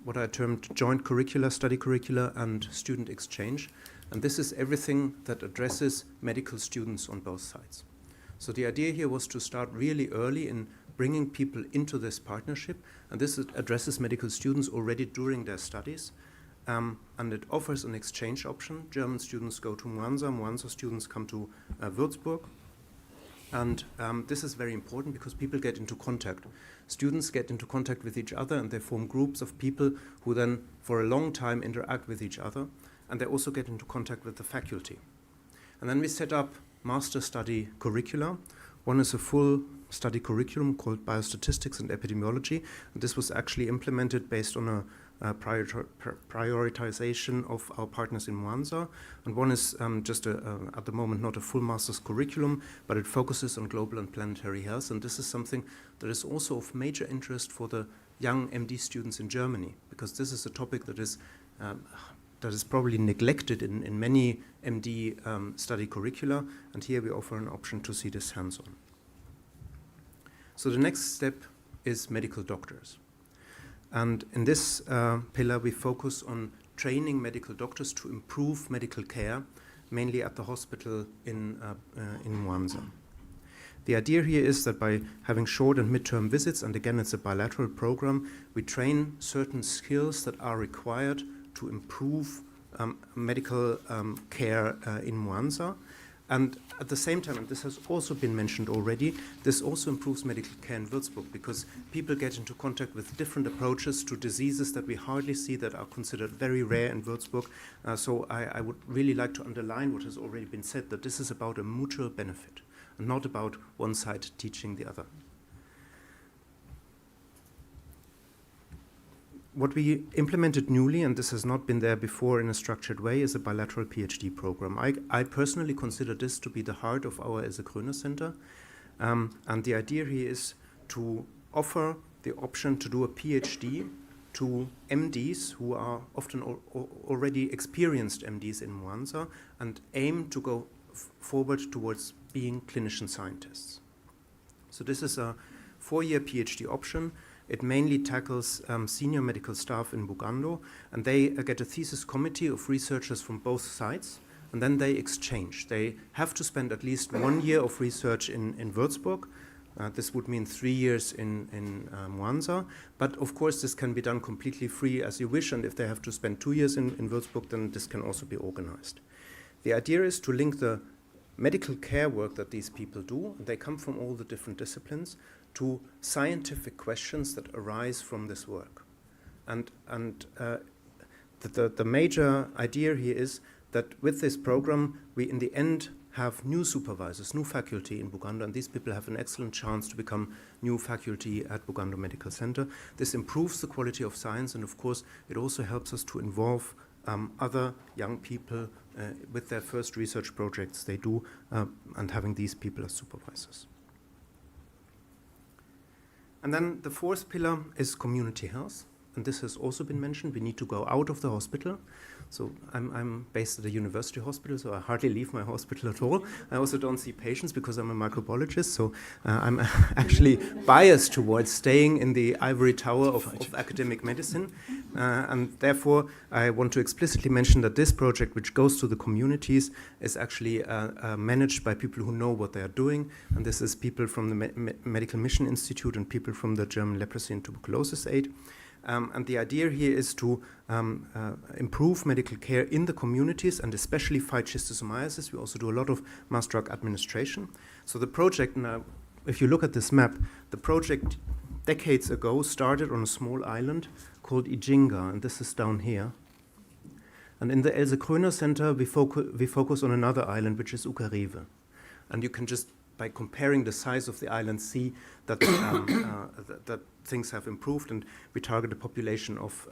what I termed joint curricula, study curricula, and student exchange. And this is everything that addresses medical students on both sides. So the idea here was to start really early in bringing people into this partnership, and this addresses medical students already during their studies, and it offers an exchange option. German students go to Mwanza, Mwanza students come to Würzburg, and this is very important because people get into contact. Students get into contact with each other, and they form groups of people who then for a long time interact with each other, and they also get into contact with the faculty. And then we set up master study curricula. One is a full study curriculum called Biostatistics and Epidemiology, and this was actually implemented based on a prioritization of our partners in Mwanza. And one is just at the moment not a full master's curriculum, but it focuses on global and planetary health, and this is something that is also of major interest for the young MD students in Germany, because this is a topic that is probably neglected in many MD study curricula, and here we offer an option to see this hands-on. So the next step is medical doctors. And in this pillar, we focus on training medical doctors to improve medical care, mainly at the hospital in Mwanza. The idea here is that by having short and midterm visits, and again it's a bilateral program, we train certain skills that are required to improve medical care in Mwanza. And at the same time, and this has also been mentioned already, this also improves medical care in Würzburg because people get into contact with different approaches to diseases that we hardly see, that are considered very rare in Würzburg. So I would really like to underline what has already been said, that this is about a mutual benefit and not about one side teaching the other. What we implemented newly, and this has not been there before in a structured way, is a bilateral PhD program. I personally consider this to be the heart of our Else Kröner Center. And the idea here is to offer the option to do a PhD to MDs who are often already experienced MDs in Mwanza and aim to go forward towards being clinician scientists. So this is a 4-year PhD option. It mainly tackles senior medical staff in Bugando, and they get a thesis committee of researchers from both sides, and then they exchange. They have to spend at least 1 year of research in Würzburg. This would mean 3 years in Mwanza, but of course this can be done completely free as you wish, and if they have to spend 2 years in Würzburg, then this can also be organized. The idea is to link the medical care work that these people do, and they come from all the different disciplines, to scientific questions that arise from this work. And the major idea here is that with this program, we in the end have new supervisors, new faculty in Bugando, and these people have an excellent chance to become new faculty at Bugando Medical Center. This improves the quality of science, and of course, it also helps us to involve other young people with their first research projects they do, and having these people as supervisors. And then the fourth pillar is community health, and this has also been mentioned. We need to go out of the hospital. So I'm based at a university hospital, so I hardly leave my hospital at all. I also don't see patients because I'm a microbiologist, so I'm actually biased towards staying in the ivory tower of academic medicine. And therefore, I want to explicitly mention that this project, which goes to the communities, is actually managed by people who know what they are doing. And this is people from the Medical Mission Institute and people from the German Leprosy and Tuberculosis Aid. And the idea here is to improve medical care in the communities and especially fight schistosomiasis. We also do a lot of mass drug administration. So the project now, if you look at this map, the project decades ago started on a small island called Ijinga, and this is down here. And in the Else Kröner Center, we focus on another island, which is Ukarive. And you can just, by comparing the size of the island, see that that things have improved, and we target a population of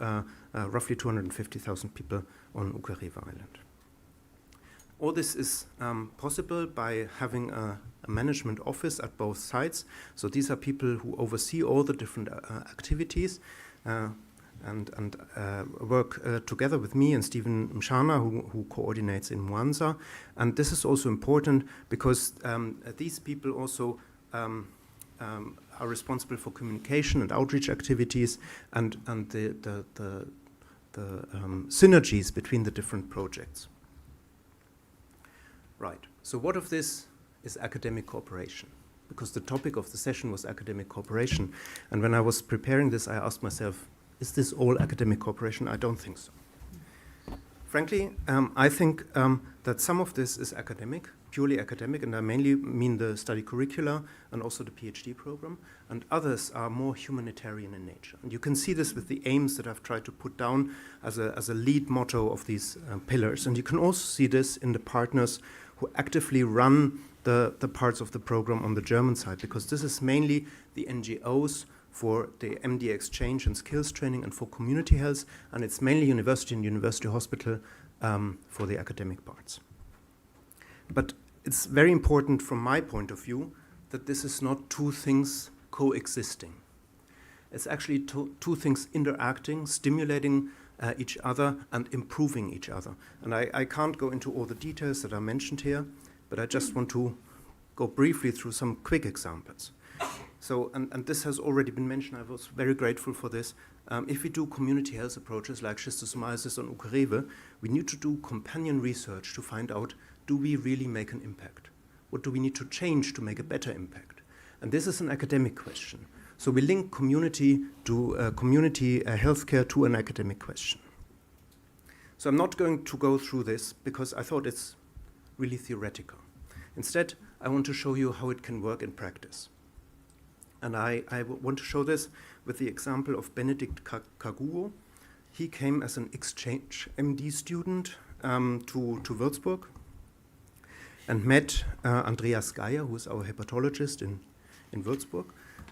roughly 250,000 people on Ukarive Island. All this is possible by having a management office at both sites. So these are people who oversee all the different activities and work together with me and Stephen Mshana, who coordinates in Mwanza. And this is also important because these people also are responsible for communication and outreach activities and the synergies between the different projects. Right, so what of this is academic cooperation? Because the topic of the session was academic cooperation. And when I was preparing this, I asked myself, is this all academic cooperation? I don't think so. Frankly, I think that some of this is academic, purely academic, and I mainly mean the study curricula and also the PhD program, and others are more humanitarian in nature. And you can see this with the aims that I've tried to put down as a lead motto of these pillars. And you can also see this in the partners who actively run the parts of the program on the German side, because this is mainly the NGOs for the MD exchange and skills training and for community health, and it's mainly university and university hospital for the academic parts. But it's very important from my point of view that this is not two things coexisting. It's actually two things interacting, stimulating each other and improving each other. And I can't go into all the details that are mentioned here, but I just want to go briefly through some quick examples. So, and this has already been mentioned, I was very grateful for this. If we do community health approaches like schistosomiasis on Ukarive, we need to do companion research to find out, do we really make an impact? What do we need to change to make a better impact? And this is an academic question. So we link community to community healthcare to an academic question. So I'm not going to go through this because I thought it's really theoretical. Instead, I want to show you how it can work in practice. And I want to show this with the example of Benedict Kaguo. He came as an exchange MD student to Würzburg and met Andreas Geier, who is our hepatologist in Würzburg.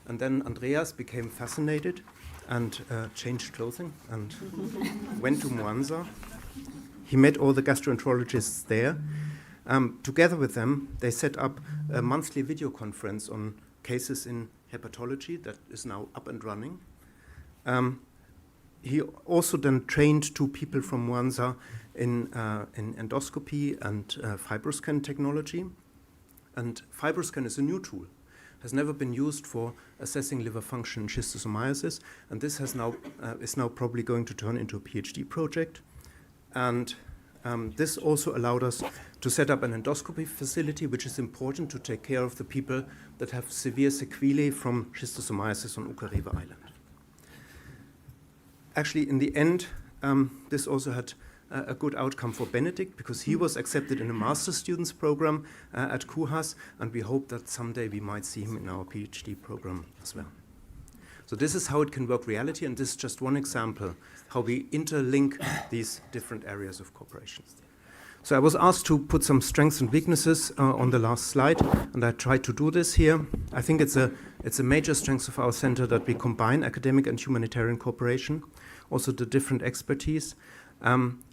And then Andreas became fascinated and changed clothing and went to Mwanza. He met all the gastroenterologists there. Together with them, they set up a monthly video conference on cases in hepatology that is now up and running. He also then trained 2 people from Mwanza in endoscopy and fibroscan technology. And fibroscan is a new tool, has never been used for assessing liver function in schistosomiasis, and this has now is now probably going to turn into a PhD project. And this also allowed us to set up an endoscopy facility, which is important to take care of the people that have severe sequelae from schistosomiasis on Ukerewe Island. Actually, in the end, this also had a good outcome for Benedict, because he was accepted in a master's students program at KUHAS, and we hope that someday we might see him in our PhD program as well. So this is how it can work reality, and this is just one example how we interlink these different areas of cooperation. So I was asked to put some strengths and weaknesses on the last slide, and I tried to do this here. I think it's a major strength of our center that we combine academic and humanitarian cooperation, also the different expertise.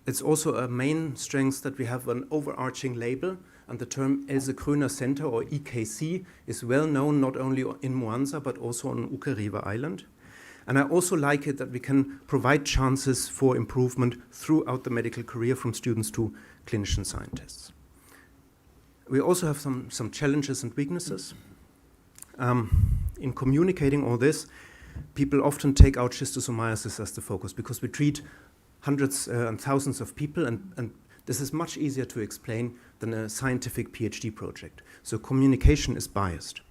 It's also a main strength that we have an overarching label, and the term Else Kröner Center, or EKC, is well known not only in Mwanza but also on Ukerewe Island. And I also like it that we can provide chances for improvement throughout the medical career, from students to clinician scientists. We also have some challenges and weaknesses. In communicating all this, people often take out schistosomiasis as the focus, because we treat hundreds and thousands of people, and this is much easier to explain than a scientific PhD project. So communication is biased.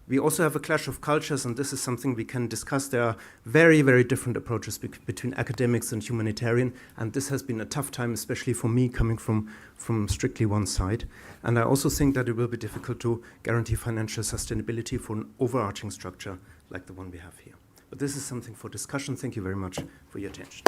We also have a clash of cultures, and this is something we can discuss. There are very, very different approaches between academics and humanitarian, and this has been a tough time, especially for me, coming from strictly one side. And I also think that it will be difficult to guarantee financial sustainability for an overarching structure like the one we have here. But this is something for discussion. Thank you very much for your attention.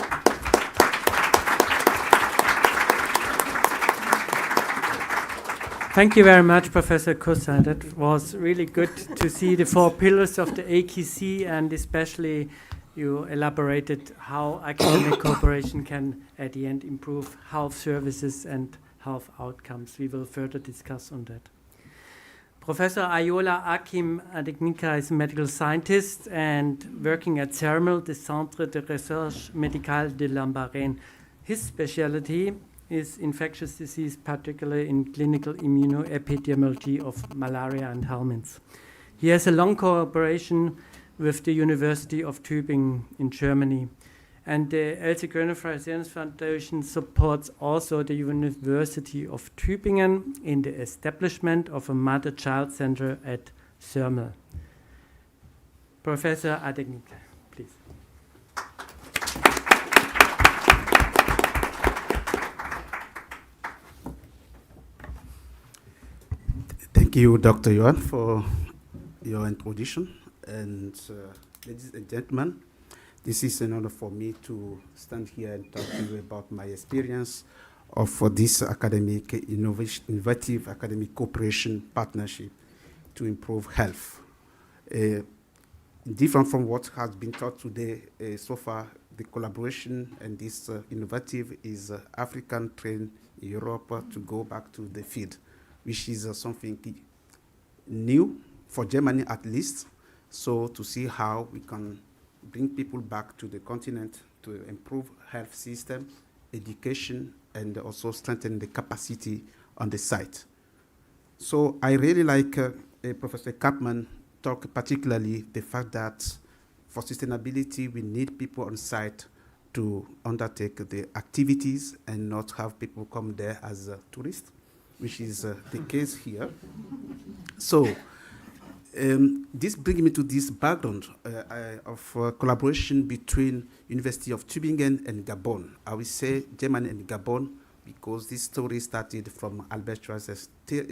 Thank you very much, Professor Kusser. That was really good to see the 4 pillars of the AKC, and especially you elaborated how academic cooperation can, at the end, improve health services and health outcomes. We will further discuss on that. Professor Ayola Akim Adegnika is a medical scientist and working at CERMEL, the Centre de Recherche Médicale de Lambaréne. His specialty is infectious disease, particularly in clinical immunoepidemiology of malaria and helminths. He has a long cooperation with the University of Tübingen in Germany. And the Else Kröner Foundation supports also the University of Tübingen in the establishment of a mother-child center at CERMEL. Professor Adegnika, please. Thank you, Dr. Yuan, for your introduction. And ladies and gentlemen, this is an honor for me to stand here and talk to you about my experience of this academic innovative academic cooperation partnership to improve health. Different from what has been taught today, so far, the collaboration and this innovative is African trained Europe to go back to the field, which is something new for Germany at least. So to see how we can bring people back to the continent to improve health system, education, and also strengthen the capacity on the site. So I really like Professor Kapman talk particularly the fact that for sustainability, we need people on site to undertake the activities and not have people come there as tourists, which is the case here. So this brings me to this background of collaboration between University of Tübingen and Gabon. I will say Germany and Gabon because this story started from Albert Schweitzer's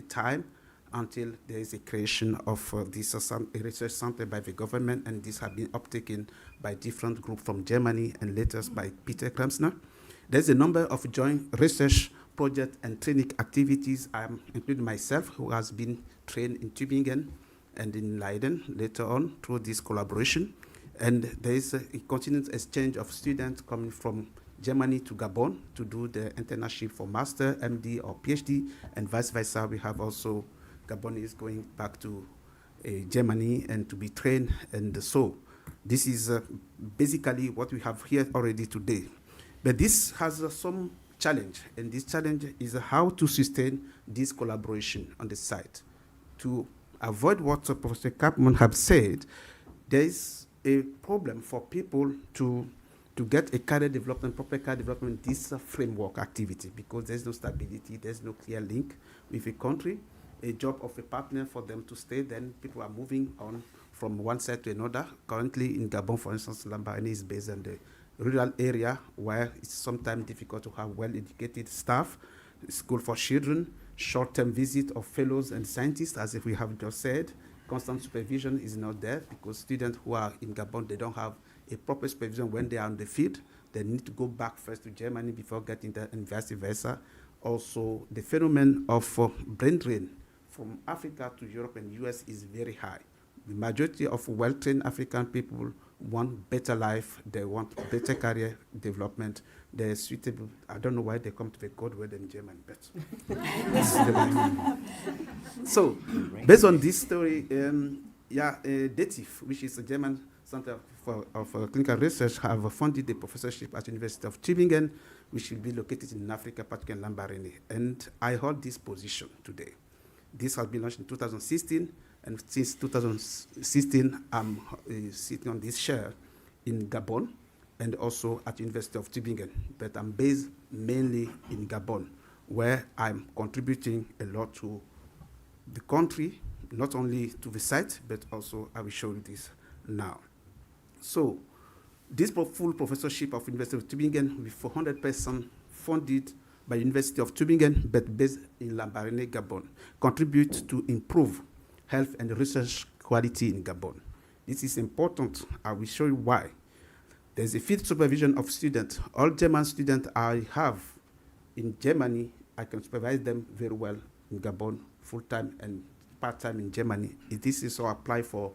time until there is a creation of this research center by the government, and this has been uptaken by different groups from Germany and later by Peter Kremsner. There's a number of joint research project and training activities, including myself, who has been trained in Tübingen and in Leiden later on through this collaboration. And there is a continuous exchange of students coming from Germany to Gabon to do the internship for master, MD, or PhD, and vice versa. We have also Gabonese going back to Germany and to be trained. And so this is basically what we have here already today. But this has some challenge, and this challenge is how to sustain this collaboration on the site. To avoid what Professor Kapman have said, there is a problem for people to get a career development, proper career development, this framework activity, because there's no stability, there's no clear link with a country, a job of a partner for them to stay, then people are moving on from one side to another. Currently in Gabon, for instance, Lambaréné is based on the rural area where it's sometimes difficult to have well-educated staff, school for children, short-term visit of fellows and scientists, as if we have just said. Constant supervision is not there because students who are in Gabon, they don't have a proper supervision when they are on the field. They need to go back first to Germany before getting there and vice versa. Also, the phenomenon of brain drain from Africa to Europe and US is very high. The majority of well-trained African people want better life, they want better career development, they're suitable. I don't know why they come to the code word in German, but this is the way. So, based on this story, DETIF, which is a German Center of Clinical Research, have funded a professorship at the University of Tübingen, which will be located in Africa, particularly in Lambaréné. And I hold this position today. This has been launched in 2016, and since 2016, I'm sitting on this chair in Gabon and also at the University of Tübingen. But I'm based mainly in Gabon, where I'm contributing a lot to the country, not only to the site, but also I will show you this now. So this full professorship of University of Tübingen with 400% funded by University of Tübingen, but based in Lambaréné, Gabon, contribute to improve health and research quality in Gabon. This is important. I will show you why. There's a field supervision of students. All German students I have in Germany, I can supervise them very well in Gabon, full-time and part-time in Germany. This is also apply for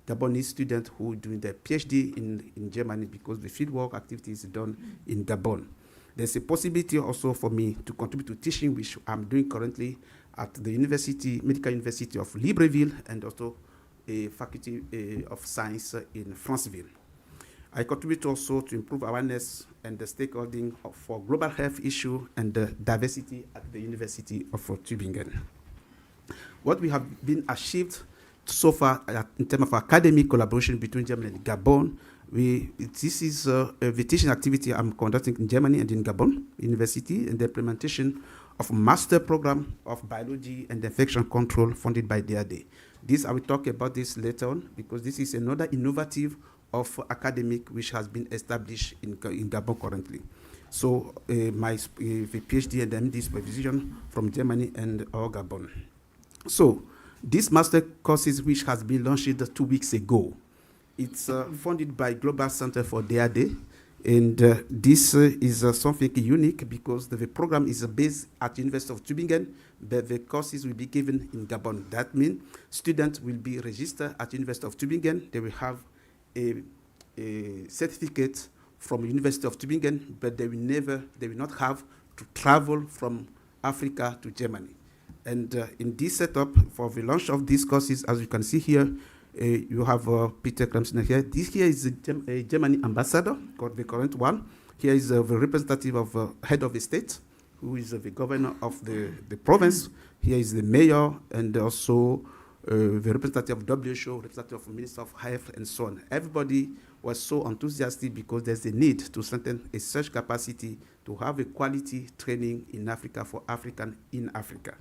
Gabonese students who are doing their PhD in Germany because the fieldwork activity is done in Gabon. There's a possibility also for me to contribute to teaching, which I'm doing currently at the University, Medical University of Libreville, and also a Faculty of Science in Franceville. I contribute also to improve awareness and the stakeholding for global health issue and diversity at the University of Tübingen. What we have been achieved so far in terms of academic collaboration between Germany and Gabon, this is the teaching activity I'm conducting in Germany and in Gabon University, and the implementation of a master program of biology and infection control funded by DAD. I will talk about this later on because this is another innovative of academic which has been established in Gabon currently. So my PhD and MD supervision from Germany and Gabon. So this master courses which has been launched 2 weeks ago. It's funded by Global Center for DAD, and this is something unique because the program is based at the University of Tübingen, but the courses will be given in Gabon. That means students will be registered at the University of Tübingen. They will have a certificate from the University of Tübingen, but they will not have to travel from Africa to Germany. And in this setup, for the launch of these courses, as you can see here, you have Peter Kremsner here. This here is a German ambassador, the current one. Here is the representative of head of the state, who is the governor of the province. Here is the mayor, and also the representative of WHO, representative of Minister of Health, and so on. Everybody was so enthusiastic because there's a need to strengthen a search capacity to have a quality training in Africa for African in Africa.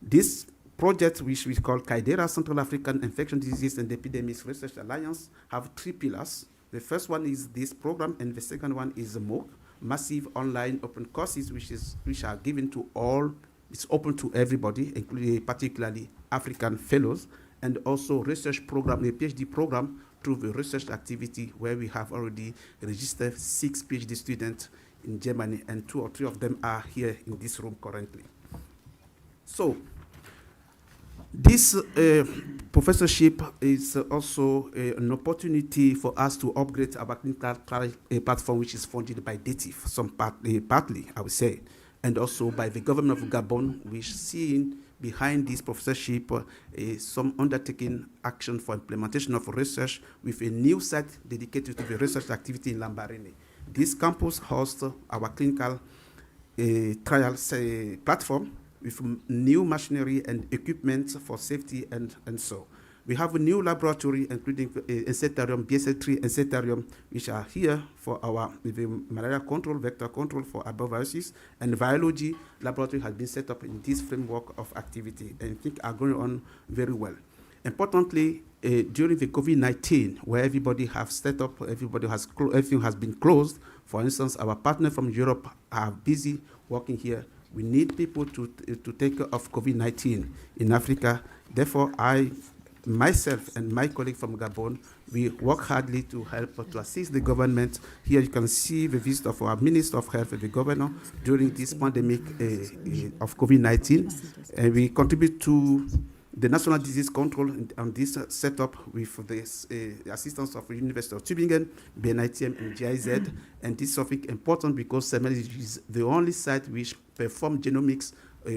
This project, which we call CAIDERA, Central African Infection Disease and Epidemics Research Alliance, have 3 pillars. The first one is this program, and the second one is MOOC, Massive Online Open Courses, which are given to all. It's open to everybody, including particularly African fellows, and also research program, a PhD program through the research activity, where we have already registered 6 PhD students in Germany, and 2 or 3 of them are here in this room currently. So, this professorship is also an opportunity for us to upgrade our clinical trial platform, which is funded by DETIF, partly, I would say, and also by the government of Gabon, which seeing behind this professorship some undertaking action for implementation of research with a new site dedicated to the research activity in Lambaréné. This campus hosts our clinical trials platform with new machinery and equipment for safety and so. We have a new laboratory, including Enceterium, BSL-3 Enceterium, which are here for our malaria control, vector control for arboviruses, and virology laboratory has been set up in this framework of activity, and I think are going on very well. Importantly, during the COVID-19, where everybody has set up, everything has been closed. For instance, our partners from Europe are busy working here. We need people to take care of COVID-19 in Africa. Therefore, myself and my colleague from Gabon, we work hardly to help to assist the government. Here you can see the visit of our Minister of Health and the governor during this pandemic of COVID-19. And we contribute to the National Disease Control on this setup with the assistance of the University of Tübingen, BNITM, and GIZ. And this is something important because CEMEL is the only site which performs genomics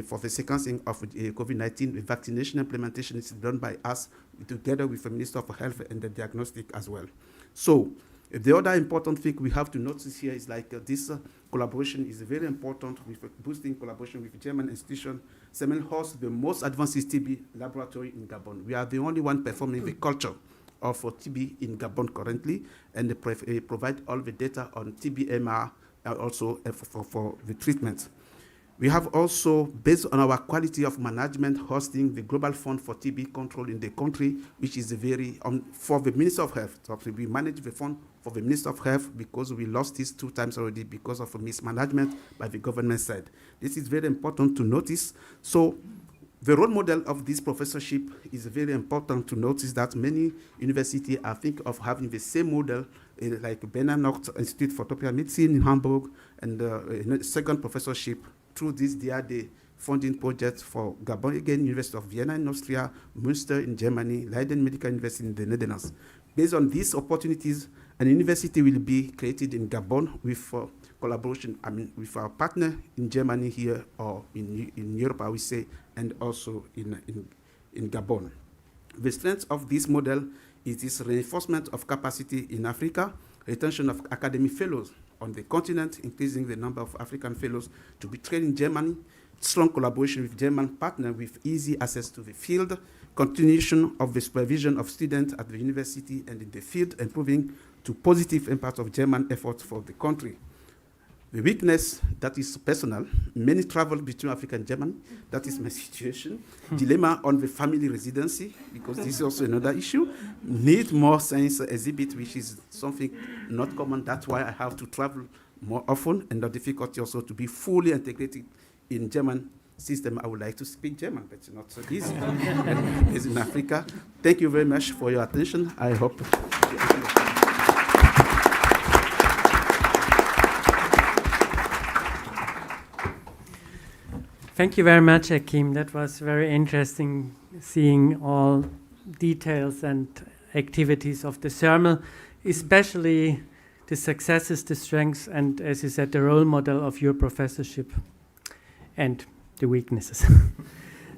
for the sequencing of COVID-19. The vaccination implementation is done by us together with the Minister of Health and the diagnostic as well. So the other important thing we have to notice here is like this collaboration is very important with boosting collaboration with German institution. CEMEL hosts the most advanced TB laboratory in Gabon. We are the only one performing the culture of TB in Gabon currently, and they provide all the data on TB-MR also for the treatment. We have also, based on our quality of management, hosting the Global Fund for TB Control in the country, which is for the Minister of Health. So we manage the fund for the Minister of Health because we lost this 2 times already because of mismanagement by the government side. This is very important to notice. So the role model of this professorship is very important to notice that many universities are thinking of having the same model like Bernard Institute for Tropical Medicine in Hamburg, and a second professorship through this DRD funding project for Gabon, again, University of Vienna in Austria, Münster in Germany, Leiden Medical University in the Netherlands. Based on these opportunities, an university will be created in Gabon with collaboration, with our partner in Germany here, or in Europe, I would say, and also in Gabon. The strength of this model is this reinforcement of capacity in Africa, retention of academic fellows on the continent, increasing the number of African fellows to be trained in Germany, strong collaboration with German partners with easy access to the field, continuation of the supervision of students at the university and in the field, improving to positive impact of German efforts for the country. The weakness that is personal, many travel between Africa and Germany, that is my situation. Dilemma on the family residency, because this is also another issue. Need more science exhibit, which is something not common. That's why I have to travel more often, and the difficulty also to be fully integrated in German system. I would like to speak German, but it's not so easy. It's in Africa. Thank you very much for your attention. I hope. Thank you very much, Akim. That was very interesting, seeing all details and activities of the CERMEL, especially the successes, the strengths, and, as you said, the role model of your professorship and the weaknesses.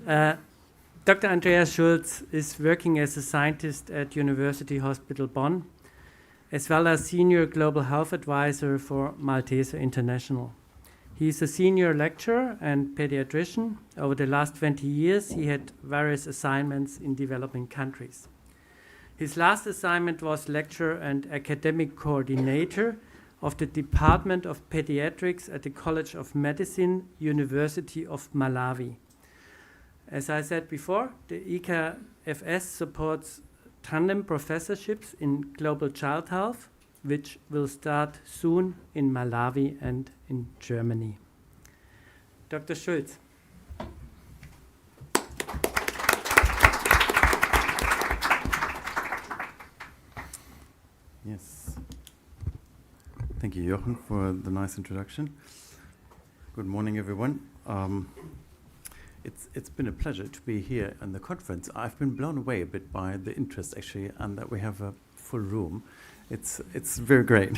Dr. Andreas Schulz is working as a scientist at University Hospital Bonn, as well as Senior Global Health Advisor for Malteser International. He is a senior lecturer and pediatrician. Over the last 20 years, he had various assignments in developing countries. His last assignment was lecturer and academic coordinator of the Department of Pediatrics at the College of Medicine, University of Malawi. As I said before, the EKFS supports tandem professorships in global child health, which will start soon in Malawi and in Germany. Dr. Schulz. Yes. Thank you, Jochen, for the nice introduction. Good morning, everyone. It's been a pleasure to be here in the conference. I've been blown away a bit by the interest, actually, and that we have a full room. It's very great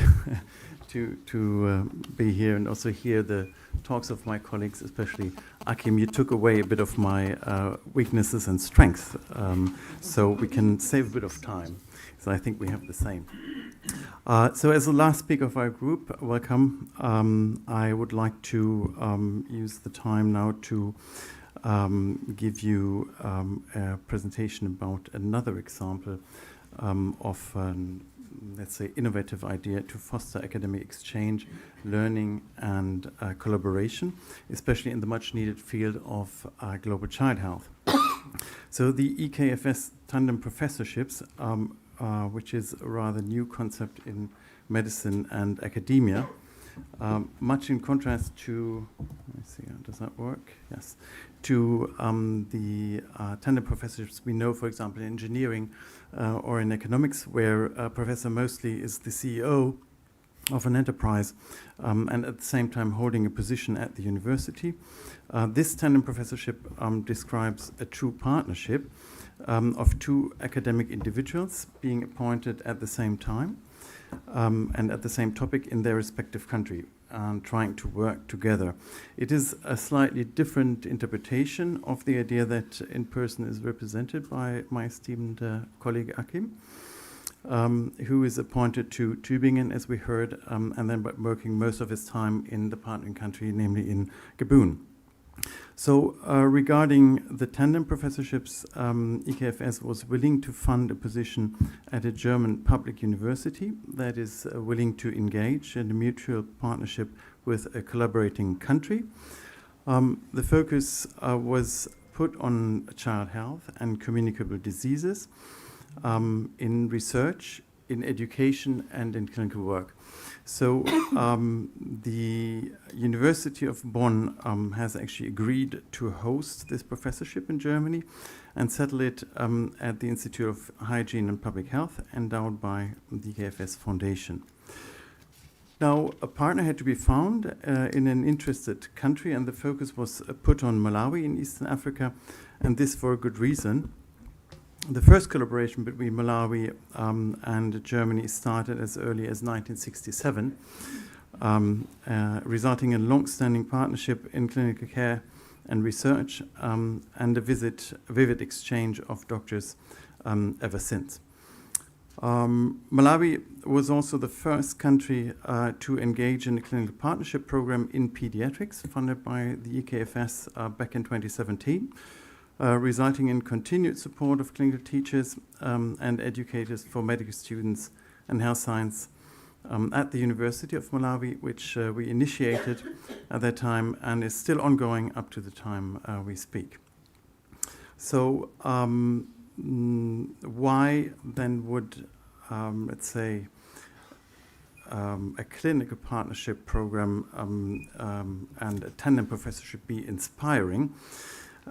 to be here and also hear the talks of my colleagues, especially Akim, you took away a bit of my weaknesses and strengths, so we can save a bit of time. So I think we have the same. So as the last speaker of our group, welcome. I would like to use the time now to give you a presentation about another example of let's say, innovative idea to foster academic exchange, learning, and collaboration, especially in the much-needed field of global child health. So the EKFS tandem professorships, which is a rather new concept in medicine and academia, much in contrast to, let me see, does that work? Yes. To the tandem professorships we know, for example, in engineering or in economics, where a professor mostly is the CEO of an enterprise and at the same time holding a position at the university. This tandem professorship describes a true partnership of two academic individuals being appointed at the same time and at the same topic in their respective country, trying to work together. It is a slightly different interpretation of the idea that in person is represented by my esteemed colleague Akim, who is appointed to Tübingen, as we heard, and then working most of his time in the partnering country, namely in Gabon. So regarding the tandem professorships, EKFS was willing to fund a position at a German public university that is willing to engage in a mutual partnership with a collaborating country. The focus was put on child health and communicable diseases in research, in education, and in clinical work. So the University of Bonn has actually agreed to host this professorship in Germany and settle it at the Institute of Hygiene and Public Health, endowed by the EKFS Foundation. Now, a partner had to be found in an interested country, and the focus was put on Malawi in Eastern Africa, and this for a good reason. The first collaboration between Malawi and Germany started as early as 1967, resulting in a long-standing partnership in clinical care and research, and a vivid exchange of doctors ever since. Malawi was also the first country to engage in a clinical partnership program in pediatrics, funded by the EKFS back in 2017. Resulting in continued support of clinical teachers and educators for medical students and health science at the University of Malawi, which we initiated at that time and is still ongoing up to the time we speak. So why then would, let's say, a clinical partnership program and a tandem professorship be inspiring?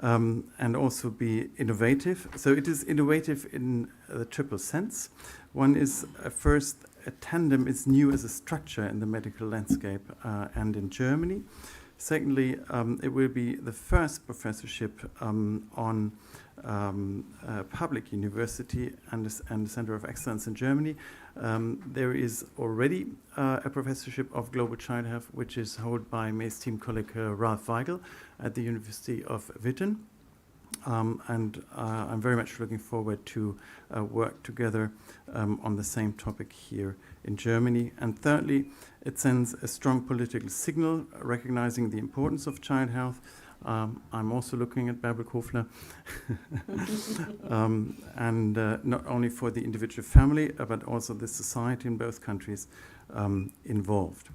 And also be innovative. So it is innovative in the triple sense. One is, first, a tandem is new as a structure in the medical landscape and in Germany. Secondly, it will be the first professorship on a public university and a center of excellence in Germany. There is already a professorship of global child health, which is held by my esteemed colleague Ralph Weigel at the University of Witten. And I'm very much looking forward to work together on the same topic here in Germany. And thirdly, it sends a strong political signal recognizing the importance of child health. I'm also looking at Bärbel Kofler. And not only for the individual family, but also the society in both countries involved.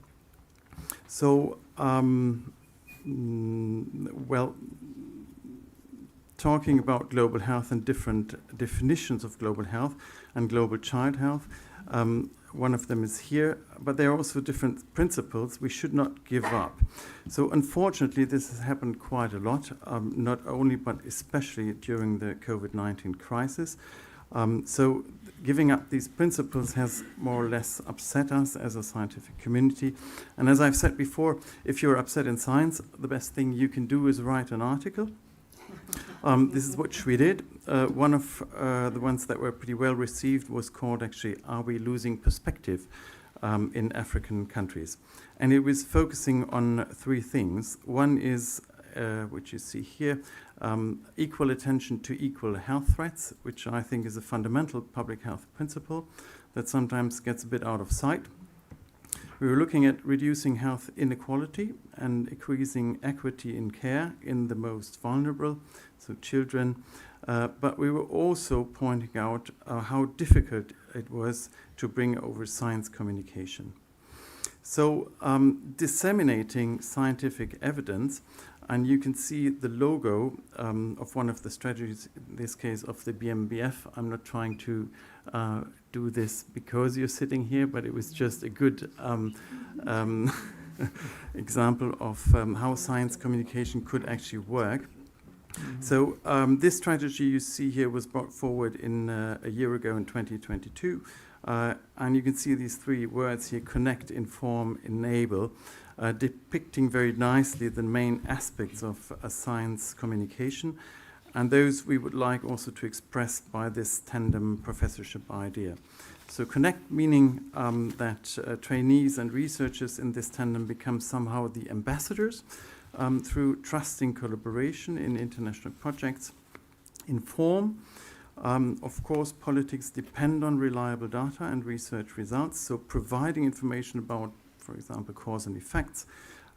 So, well, talking about global health and different definitions of global health and global child health, one of them is here, but there are also different principles we should not give up. So unfortunately, this has happened quite a lot, not only but especially during the COVID-19 crisis. So giving up these principles has more or less upset us as a scientific community. And as I've said before, if you're upset in science, the best thing you can do is write an article. This is what we did. One of the ones that were pretty well received was called, actually, Are We Losing Perspective? in African countries. And it was focusing on three things. One is, which you see here, equal attention to equal health threats, which I think is a fundamental public health principle that sometimes gets a bit out of sight. We were looking at reducing health inequality and increasing equity in care in the most vulnerable, so children. But we were also pointing out how difficult it was to bring over science communication. So disseminating scientific evidence, and you can see the logo of one of the strategies, in this case of the BMBF. I'm not trying to do this because you're sitting here, but it was just a good example of how science communication could actually work. So this strategy you see here was brought forward in a year ago in 2022. And you can see these three words here: connect, inform, enable, depicting very nicely the main aspects of a science communication. And those we would like also to express by this tandem professorship idea. So connect, meaning that trainees and researchers in this tandem become somehow the ambassadors through trusting collaboration in international projects. Inform, of course, politics depend on reliable data and research results, so providing information about, for example, cause and effects,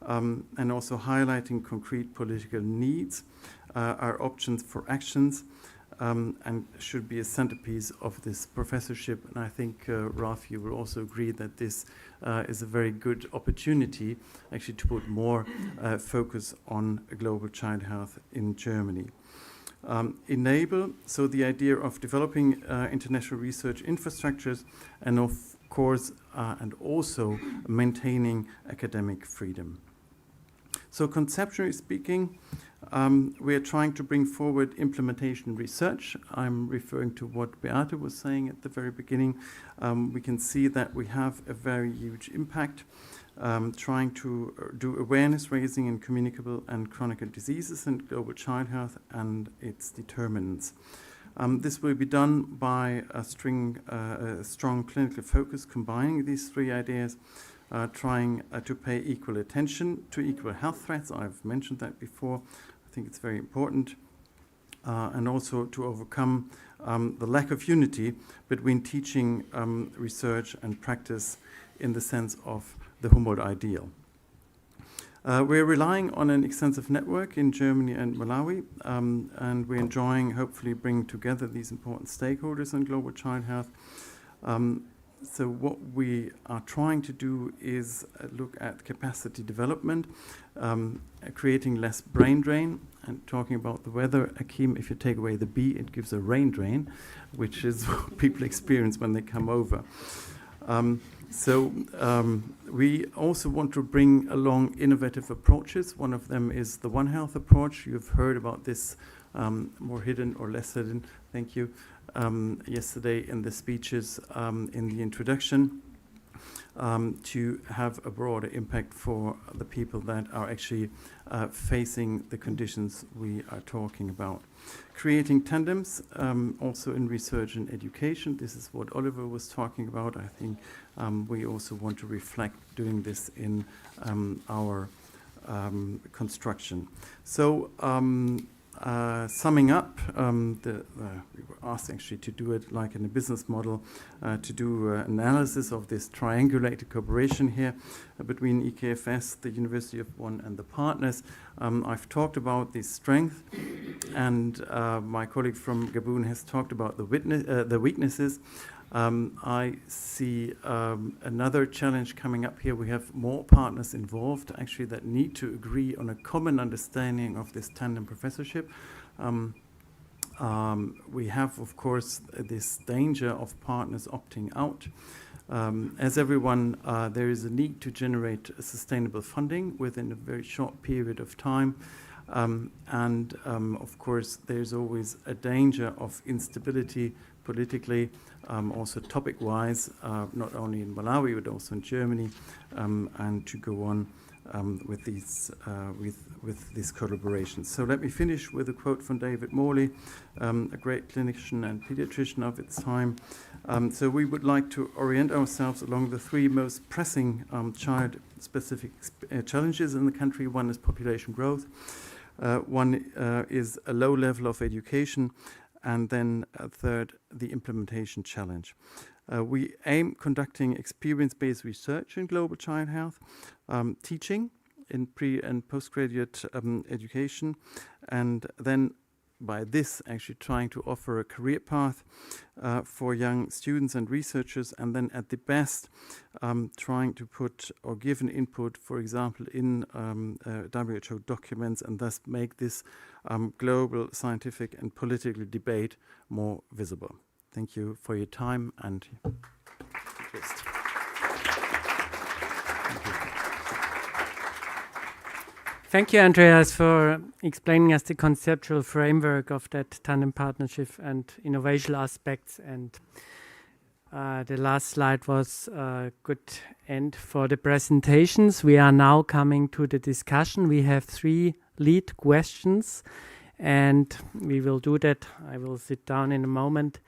and also highlighting concrete political needs are options for actions, and should be a centerpiece of this professorship. And I think, Ralph, you will also agree that this is a very good opportunity actually to put more focus on global child health in Germany. Enable, so the idea of developing international research infrastructures, and of course, and also maintaining academic freedom. So conceptually speaking, we are trying to bring forward implementation research. I'm referring to what Beate was saying at the very beginning. We can see that we have a very huge impact, trying to do awareness raising in communicable and chronic diseases and global child health and its determinants. This will be done by a strong clinical focus combining these three ideas, trying to pay equal attention to equal health threats. I've mentioned that before. I think it's very important. And also to overcome the lack of unity between teaching, research and practice in the sense of the Humboldt ideal. We're relying on an extensive network in Germany and Malawi, and we're enjoying hopefully bringing together these important stakeholders in global child health. So what we are trying to do is look at capacity development, creating less brain drain, and talking about the weather. Akim, if you take away the B, it gives a rain drain, which is what people experience when they come over. We also want to bring along innovative approaches. One of them is the One Health approach. You've heard about this more hidden or less hidden, thank you, yesterday in the speeches in the introduction, to have a broader impact for the people that are actually facing the conditions we are talking about. Creating tandems, also in research and education. This is what Oliver was talking about. I think we also want to reflect doing this in our construction. So summing up, we were asked actually to do it like in a business model, to do analysis of this triangulated cooperation here between EKFS, the University of Bonn and the partners. I've talked about the strength, and my colleague from Gabon has talked about the weaknesses. I see another challenge coming up here. We have more partners involved, actually, that need to agree on a common understanding of this tandem professorship. We have, of course, this danger of partners opting out. As everyone, there is a need to generate sustainable funding within a very short period of time. Of course, there's always a danger of instability, politically, also topic-wise, not only in Malawi but also in Germany, and to go on with these collaborations. So let me finish with a quote from David Morley, a great clinician and pediatrician of its time. So we would like to orient ourselves along the three most pressing child-specific challenges in the country. One is population growth, one is a low level of education, and then a third, the implementation challenge. We aim conducting experience-based research in global child health, teaching in pre- and postgraduate education, and then by this actually trying to offer a career path for young students and researchers, and then at the best trying to put or give an input, for example, in WHO documents, and thus make this global scientific and political debate more visible. Thank you for your time and interest. Thank you, Andreas, for explaining us the conceptual framework of that tandem partnership and innovation aspects. And the last slide was a good end for the presentations. We are now coming to the discussion. We have 3 lead questions, and we will do that. I will sit down in a moment,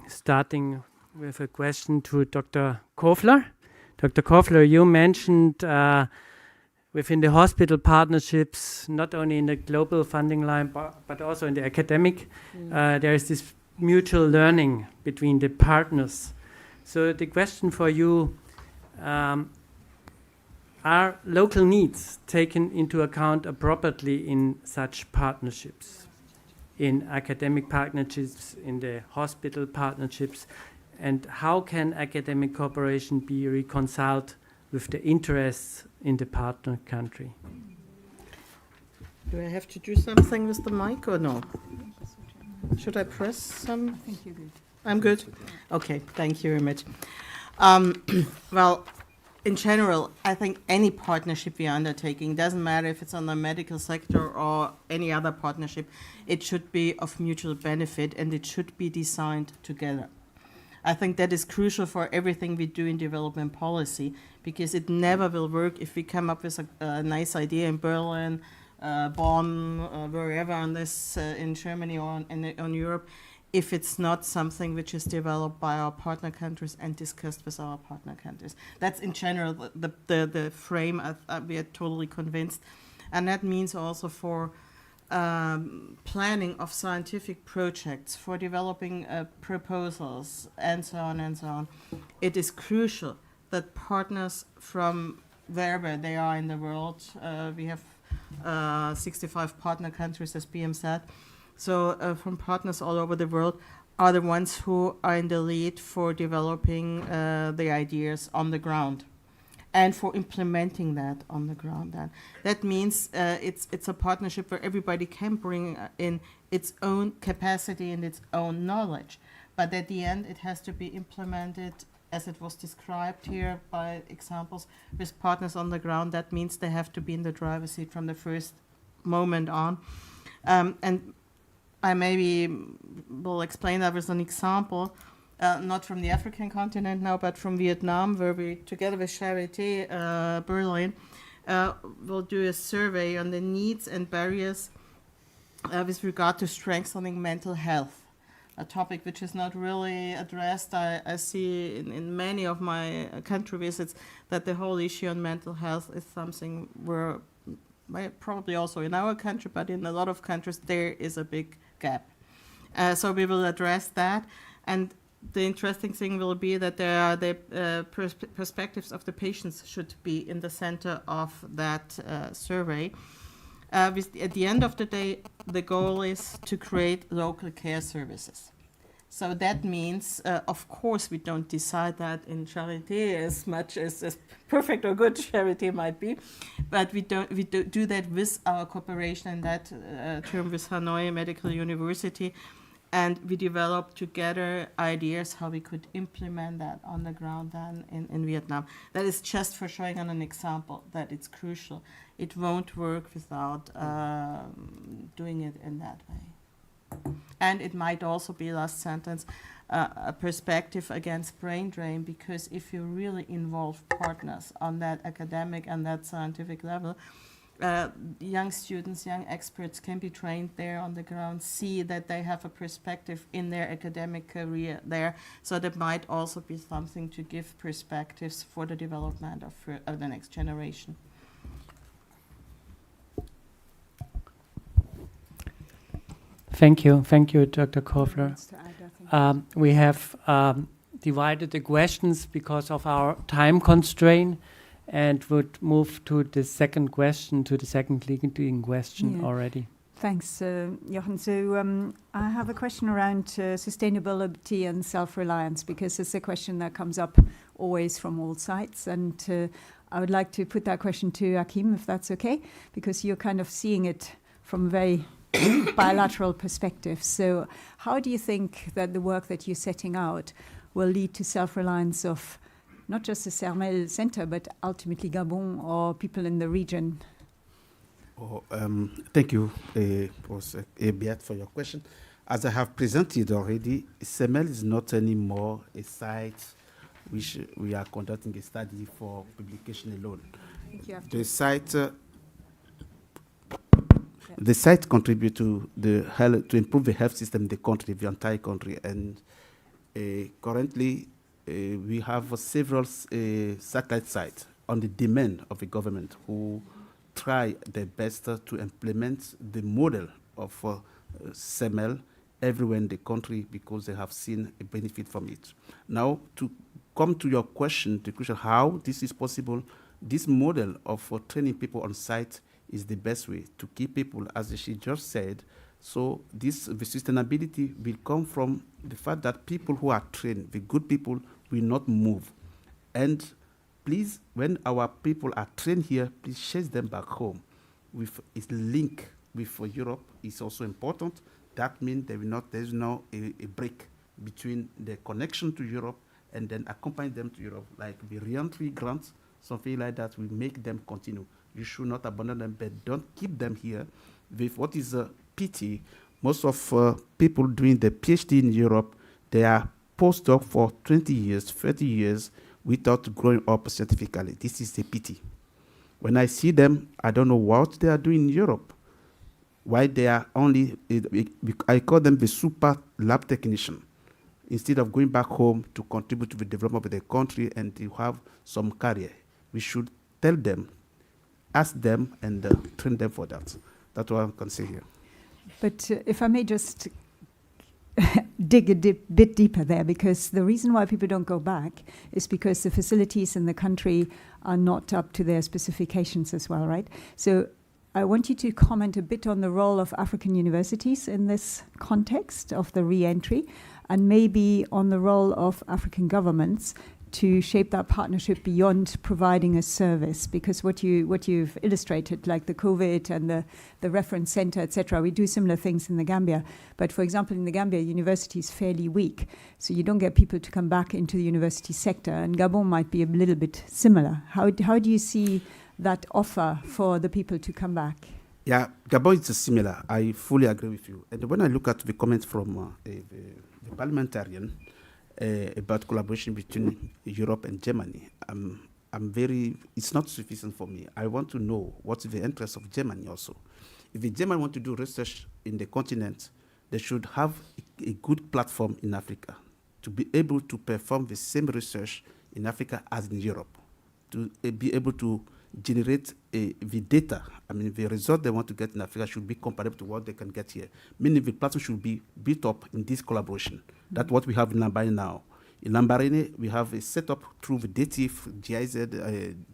starting with a question to Dr. Kofler. Dr. Kofler, you mentioned within the hospital partnerships, not only in the global funding line, but also in the academic, there is this mutual learning between the partners. So the question for you, are local needs taken into account appropriately in such partnerships, in academic partnerships, in the hospital partnerships, and how can academic cooperation be reconciled with the interests in the partner country? Do I have to do something with the mic or no? Should I press some? I think you're good. I'm good? Okay, thank you very much. Well, in general, I think any partnership we are undertaking, doesn't matter if it's on the medical sector or any other partnership, it should be of mutual benefit and it should be designed together. I think that is crucial for everything we do in development policy, because it never will work if we come up with a nice idea in Berlin, Bonn, wherever on this, in Germany or on Europe, if it's not something which is developed by our partner countries and discussed with our partner countries. That's in general the frame we are totally convinced. And that means also for planning of scientific projects, for developing proposals, and so on and so on. It is crucial that partners from wherever they are in the world, we have 65 partner countries, as BM said, so from partners all over the world, are the ones who are in the lead for developing the ideas on the ground and for implementing that on the ground. That means it's a partnership where everybody can bring in its own capacity and its own knowledge. But at the end, it has to be implemented as it was described here by examples with partners on the ground. That means they have to be in the driver's seat from the first moment on. And I maybe will explain that with an example. Not from the African continent now, but from Vietnam, where we, together with Charité Berlin, will do a survey on the needs and barriers with regard to strengthening mental health, a topic which is not really addressed. I see in many of my country visits that the whole issue on mental health is something where, probably also in our country, but in a lot of countries, there is a big gap. So we will address that. And the interesting thing will be that there are the perspectives of the patients should be in the center of that survey. At the end of the day, the goal is to create local care services. So that means, of course, we don't decide that in Charité as much as perfect or good Charité might be, but we do that with our cooperation in that term with Hanoi Medical University. And we developed together ideas how we could implement that on the ground then in Vietnam. That is just for showing on an example that it's crucial. It won't work without doing it in that way. And it might also be, last sentence, a perspective against brain drain, because if you really involve partners on that academic and that scientific level, young students, young experts can be trained there on the ground, see that they have a perspective in their academic career there. So that might also be something to give perspectives for the development of the next generation. Thank you, Dr. Kofler. We have divided the questions because of our time constraint, and would move to the second question, to the second leading question already. Thanks, Jochen. So I have a question around sustainability and self-reliance, because it's a question that comes up always from all sides. And I would like to put that question to Akim, if that's okay, because you're kind of seeing it from a very bilateral perspective. So how do you think that the work that you're setting out will lead to self-reliance of not just the CERMEL Center, but ultimately Gabon or people in the region? Thank you, Beat, for your question. As I have presented already, CERMEL is not anymore a site which we are conducting a study for publication alone. The site contributes to the health, to improve the health system in the country, the entire country, and currently we have several satellite sites on the demand of the government who try their best to implement the model of CERMEL everywhere in the country, because they have seen a benefit from it. Now, to come to your question, the question how this is possible, this model of training people on site is the best way to keep people, as she just said. So the sustainability will come from the fact that people who are trained, the good people, will not move. And please, when our people are trained here, please chase them back home. With its link with Europe is also important. That means there's no a break between the connection to Europe and then accompany them to Europe, like the re-entry grants, something like that will make them continue. You should not abandon them, but don't keep them here. With what is a pity, most of people doing the PhD in Europe, they are postdoc for 20 years, 30 years without growing up scientifically. This is a pity. When I see them, I don't know what they are doing in Europe. Why they are only, I call them the super lab technician, instead of going back home to contribute to the development of the country and to have some career. We should tell them, ask them, and train them for that. That's what I can say here. But if I may just dig a bit deeper there, because the reason why people don't go back is because the facilities in the country are not up to their specifications as well, right? So I want you to comment a bit on the role of African universities in this context of the re-entry, and maybe on the role of African governments to shape that partnership beyond providing a service, because what you've illustrated, like the COVID and the reference center, etc., we do similar things in the Gambia. But for example, in the Gambia, university is fairly weak, so you don't get people to come back into the university sector, and Gabon might be a little bit similar. How do you see that offer for the people to come back? Yeah, Gabon is similar. I fully agree with you. And when I look at the comments from the parliamentarian, about collaboration between Europe and Germany, it's not sufficient for me. I want to know what's the interest of Germany also. If the Germans want to do research in the continent, they should have a good platform in Africa to be able to perform the same research in Africa as in Europe, to be able to generate the data. I mean, the result they want to get in Africa should be comparable to what they can get here. Meaning the platform should be built up in this collaboration. That's what we have in Lambaréné now. In Lambaréné, we have a setup through the DTIF, GIZ,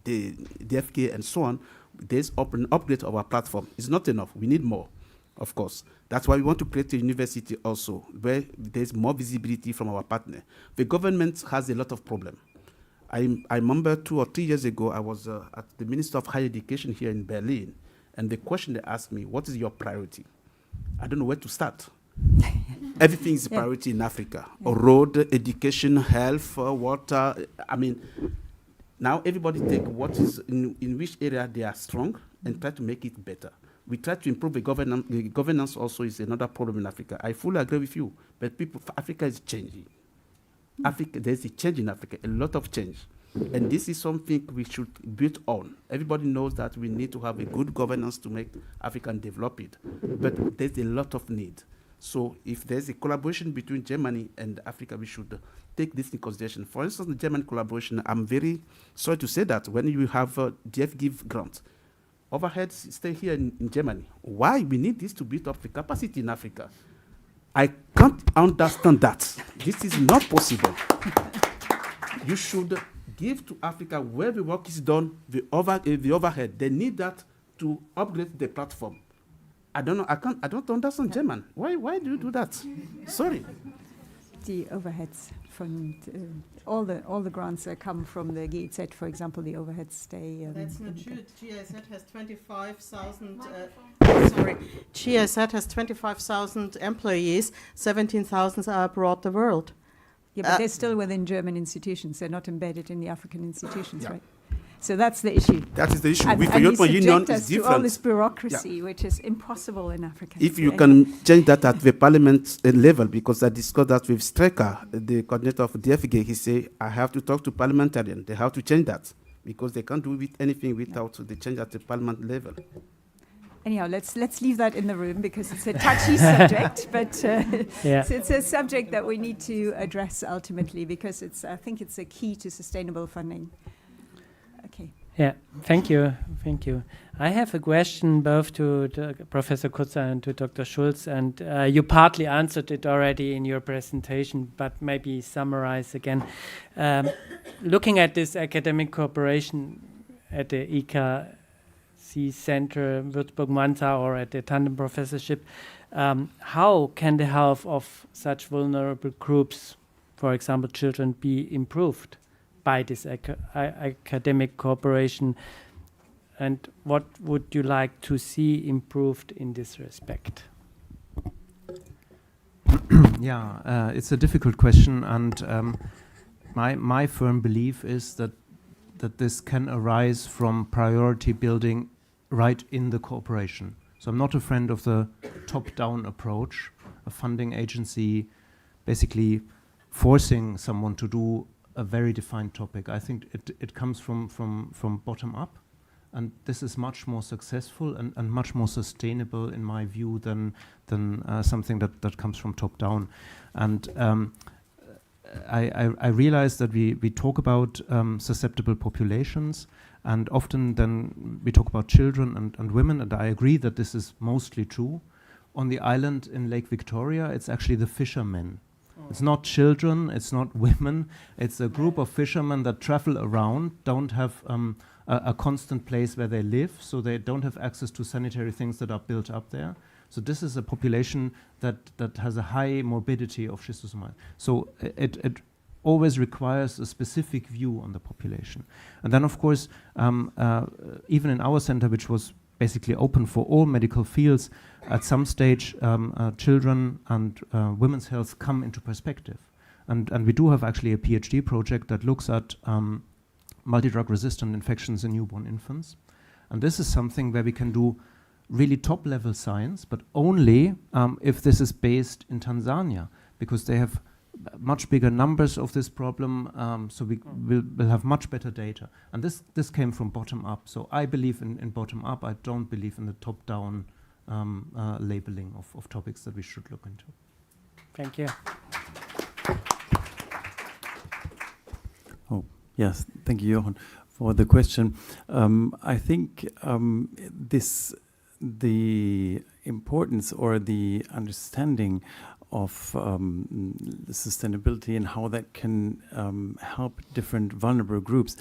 the DFK, and so on. There's an upgrade of our platform. It's not enough. We need more, of course. That's why we want to create a university also, where there's more visibility from our partner. The government has a lot of problems. I remember 2 or 3 years ago, I was at the Minister of Higher Education here in Berlin, and the question they asked me, what is your priority? I don't know where to start. Everything is a priority in Africa. Road, education, health, water. I mean, now everybody take what is in which area they are strong and try to make it better. We try to improve the governance. The governance also is another problem in Africa. I fully agree with you, but Africa is changing. There's a change in Africa, a lot of change. And this is something we should build on. Everybody knows that we need to have a good governance to make Africa develop it. But there's a lot of need. So if there's a collaboration between Germany and Africa, we should take this in consideration. For instance, the German collaboration, I'm very sorry to say that when you have DF give grant, overheads stay here in Germany. Why? We need this to build up the capacity in Africa. I can't understand that. This is not possible. You should give to Africa where the work is done, the overhead. They need that to upgrade the platform. I don't know. I don't understand German. Why do you do that? Sorry. The overheads from all the grants that come from the GIZ, for example, the overheads stay. That's not true. GIZ has 25,000. GIZ has 25,000 employees. 17,000 are abroad the world. Yeah, but they're still within German institutions. They're not embedded in the African institutions, right? So that's the issue. That is the issue. And With the you European Union, subject it's us to different. all this bureaucracy, which is impossible in Africa. If you can change that at the parliament level, because I discussed that with Strecker, the coordinator of the DFG, he said, I have to talk to parliamentarians. They have to change that, because they can't do anything without the change at the parliament level. Anyhow, let's leave that in the room because it's a touchy subject, but it's a subject that we need to address ultimately because I think it's a key to sustainable funding. Okay. Yeah, thank you. I have a question both to Professor Kutzer and to Dr. Schulz, and you partly answered it already in your presentation, but maybe summarize again. Looking at this academic cooperation at the ICA Center, Würzburg-Mansa, or at the tandem professorship, how can the health of such vulnerable groups, for example, children, be improved by this academic cooperation? And what would you like to see improved in this respect? Yeah, it's a difficult question, and my firm belief is that this can arise from priority building right in the cooperation. So I'm not a friend of the top-down approach, a funding agency basically forcing someone to do a very defined topic. I think it comes from bottom up, and this is much more successful and much more sustainable in my view than something that comes from top down. And I realize that we talk about susceptible populations, and often then we talk about children and women, and I agree that this is mostly true. On the island in Lake Victoria, it's actually the fishermen. It's not children, it's not women, it's a group of fishermen that travel around, don't have a constant place where they live, so they don't have access to sanitary things that are built up there. So this is a population that has a high morbidity of schistosomiasis. So it always requires a specific view on the population. And then, of course, even in our center, which was basically open for all medical fields, at some stage, children and women's health come into perspective. And we do have actually a PhD project that looks at multi-drug resistant infections in newborn infants. And this is something where we can do really top-level science, but only if this is based in Tanzania, because they have much bigger numbers of this problem, so we'll have much better data. And this came from bottom up. So I believe in bottom up. I don't believe in the top-down labeling of topics that we should look into. Thank you. Oh, yes. Thank you, Jochen, for the question. I think the importance or the understanding of sustainability and how that can help different vulnerable groups,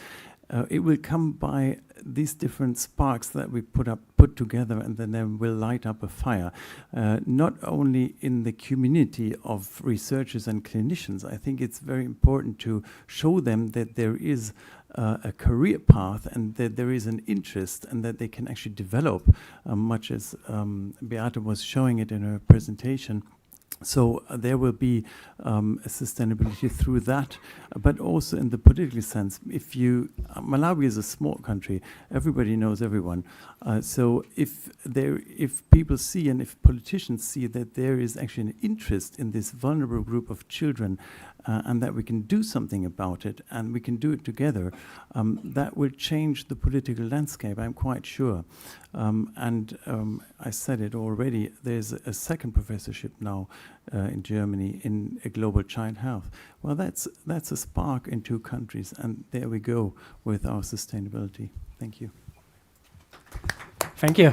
it will come by these different sparks that we put together, and then they will light up a fire, not only in the community of researchers and clinicians. I think it's very important to show them that there is a career path and that there is an interest and that they can actually develop, much as Beate was showing it in her presentation. So there will be a sustainability through that, but also in the political sense. If Malawi is a small country, everybody knows everyone. So if people see and if politicians see that there is actually an interest in this vulnerable group of children, and that we can do something about it, and we can do it together, that will change the political landscape, I'm quite sure. I said it already, there's a second professorship now in Germany in global child health. Well, that's a spark in 2 countries, and there we go with our sustainability. Thank you. Thank you.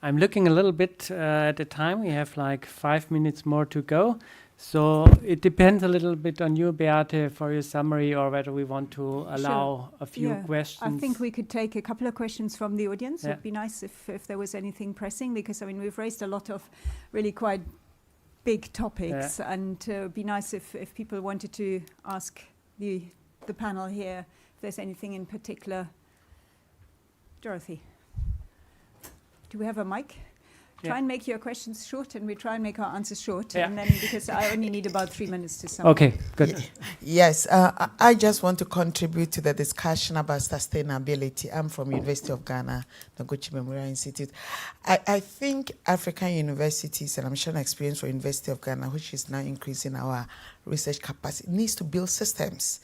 I'm looking a little bit at the time. We have like 5 minutes more to go. So it depends a little bit on you, Beate, for your summary, or whether we want to allow a few questions. I think we could take a couple of questions from the audience. Yeah. It'd be nice if there was anything pressing, because I mean we've raised a lot of really quite big topics, and it would be nice if people wanted to ask the panel here if there's anything in particular. Dorothy, do we have a mic? Try and make your questions short, and we try and make our answers short. Yeah. And then, because I only need about 3 minutes to sum up. Okay, good. Yes, I just want to contribute to the discussion about sustainability. I'm from University of Ghana, Noguchi Memorial Institute. I think African universities, and I'm sharing experience for University of Ghana, which is now increasing our research capacity, needs to build systems.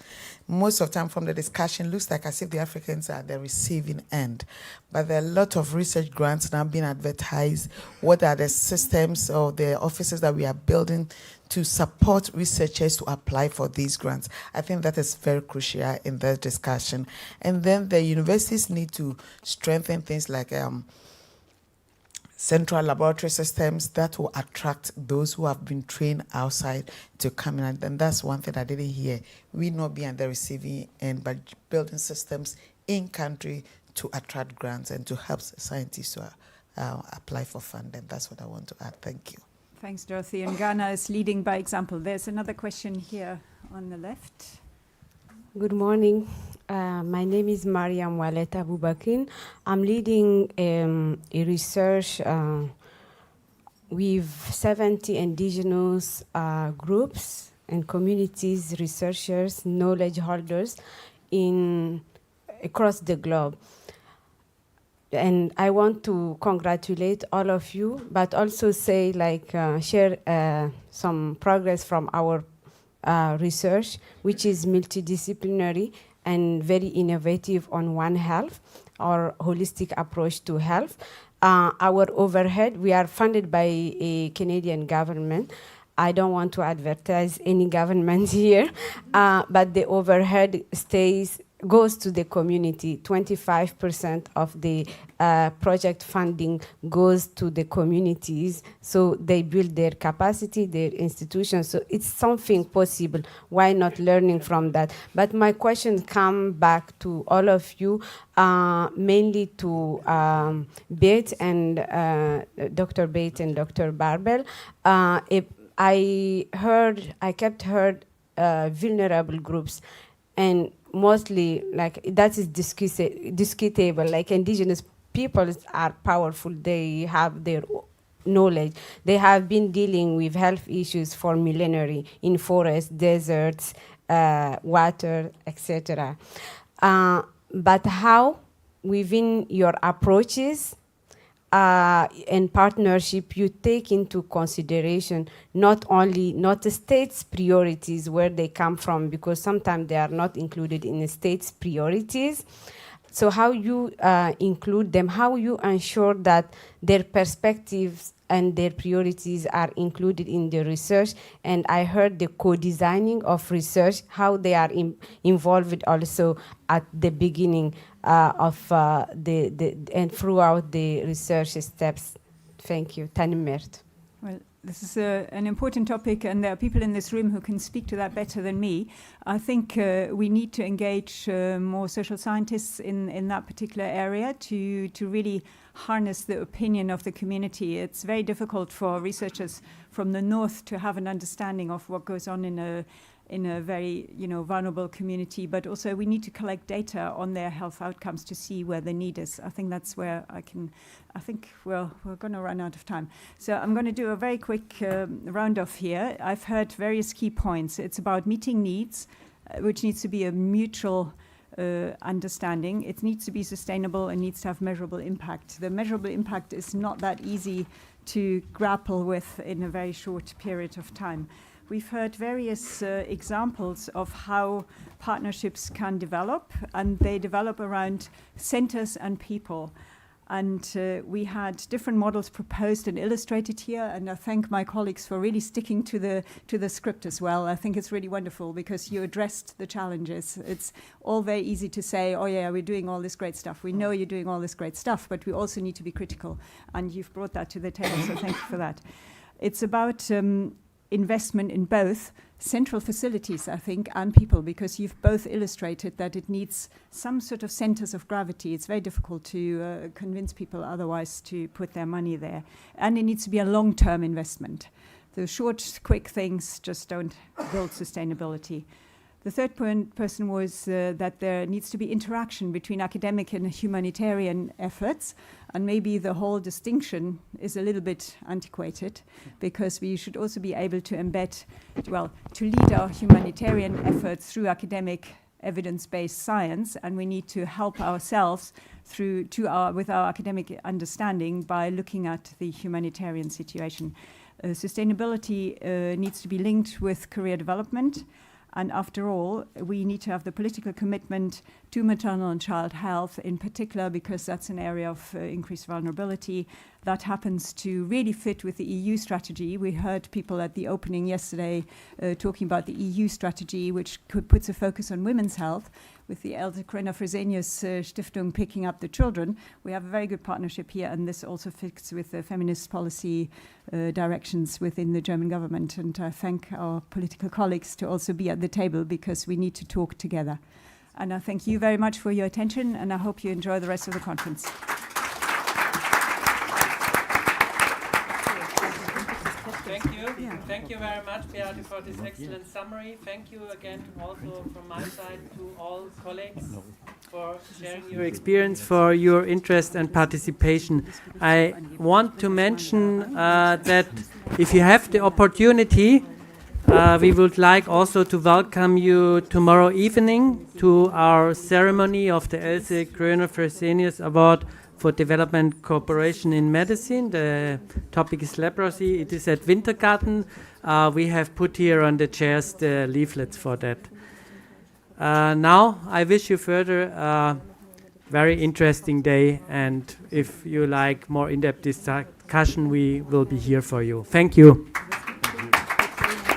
Most of the time from the discussion, looks like as if the Africans are the receiving end. But there are a lot of research grants now being advertised. What are the systems or the offices that we are building to support researchers to apply for these grants? I think that is very crucial in the discussion. And then the universities need to strengthen things like central laboratory systems that will attract those who have been trained outside to come in. And that's one thing I didn't hear. We not be on the receiving end, but building systems in country to attract grants and to help scientists to apply for funding. That's what I want to add. Thank you. Thanks, Dorothy. And Ghana is leading by example. There's another question here on the left. Good morning. My name is Mariam Waleta Boubakin. I'm leading a research with 70 indigenous groups and communities, researchers, knowledge holders across the globe. And I want to congratulate all of you, but also say, share some progress from our research, which is multidisciplinary and very innovative on One Health, our holistic approach to health. Our overhead, we are funded by a Canadian government. I don't want to advertise any government here, but the overhead goes to the community. 25% of the project funding goes to the communities, so they build their capacity, their institutions. So it's something possible. Why not learning from that? But my question comes back to all of you, mainly to Bate and Dr. Bate and Dr. Barbel. I kept heard vulnerable groups, and mostly that is discutable. Like indigenous peoples are powerful. They have their knowledge. They have been dealing with health issues for millennia in forests, deserts, water, etc. But how, within your approaches and partnership, you take into consideration not the state's priorities, where they come from, because sometimes they are not included in the state's priorities. So how you include them, how you ensure that their perspectives and their priorities are included in the research. And I heard the co-designing of research, how they are involved also at the beginning of and throughout the research steps. Thank you. Tanimert. Well, this is an important topic, and there are people in this room who can speak to that better than me. I think we need to engage more social scientists in that particular area to really harness the opinion of the community. It's very difficult for researchers from the north to have an understanding of what goes on in in a very, vulnerable community, but also we need to collect data on their health outcomes to see where the need is. I think that's where we're going to run out of time. So I'm going to do a very quick round off here. I've heard various key points. It's about meeting needs, which needs to be a mutual understanding. It needs to be sustainable and needs to have measurable impact. The measurable impact is not that easy to grapple with in a very short period of time. We've heard various examples of how partnerships can develop, and they develop around centers and people. And we had different models proposed and illustrated here, and I thank my colleagues for really sticking to the script as well. I think it's really wonderful because you addressed the challenges. It's all very easy to say, oh yeah, we're doing all this great stuff. We know you're doing all this great stuff, but we also need to be critical, and you've brought that to the table, so thank you for that. It's about investment in both central facilities, I think, and people, because you've both illustrated that it needs some sort of centers of gravity. It's very difficult to convince people otherwise to put their money there. And it needs to be a long-term investment. The short, quick things just don't build sustainability. The third person was that there needs to be interaction between academic and humanitarian efforts, and maybe the whole distinction is a little bit antiquated, because we should also be able to embed, to lead our humanitarian efforts through academic evidence-based science, and we need to help ourselves with our academic understanding by looking at the humanitarian situation. Sustainability needs to be linked with career development. And after all, we need to have the political commitment to maternal and child health, in particular, because that's an area of increased vulnerability. That happens to really fit with the EU strategy. We heard people at the opening yesterday talking about the EU strategy, which puts a focus on women's health, with the Else Corinna Fresenius Stiftung picking up the children. We have a very good partnership here, and this also fits with the feminist policy directions within the German government. And I thank our political colleagues to also be at the table, because we need to talk together. And I thank you very much for your attention, and I hope you enjoy the rest of the conference. Thank you. Yeah. Thank you very much, Beate, for this excellent summary. Thank you again also from my side to all colleagues for sharing your experience, for your interest and participation. I want to mention that if you have the opportunity, we would like also to welcome you tomorrow evening to our ceremony of the Else Corinna Fresenius Award for Development Cooperation in Medicine. The topic is leprosy. It is at Wintergarten. We have put here on the chairs the leaflets for that. Now, I wish you further very interesting day, and if you like more in-depth discussion, we will be here for you. Thank you.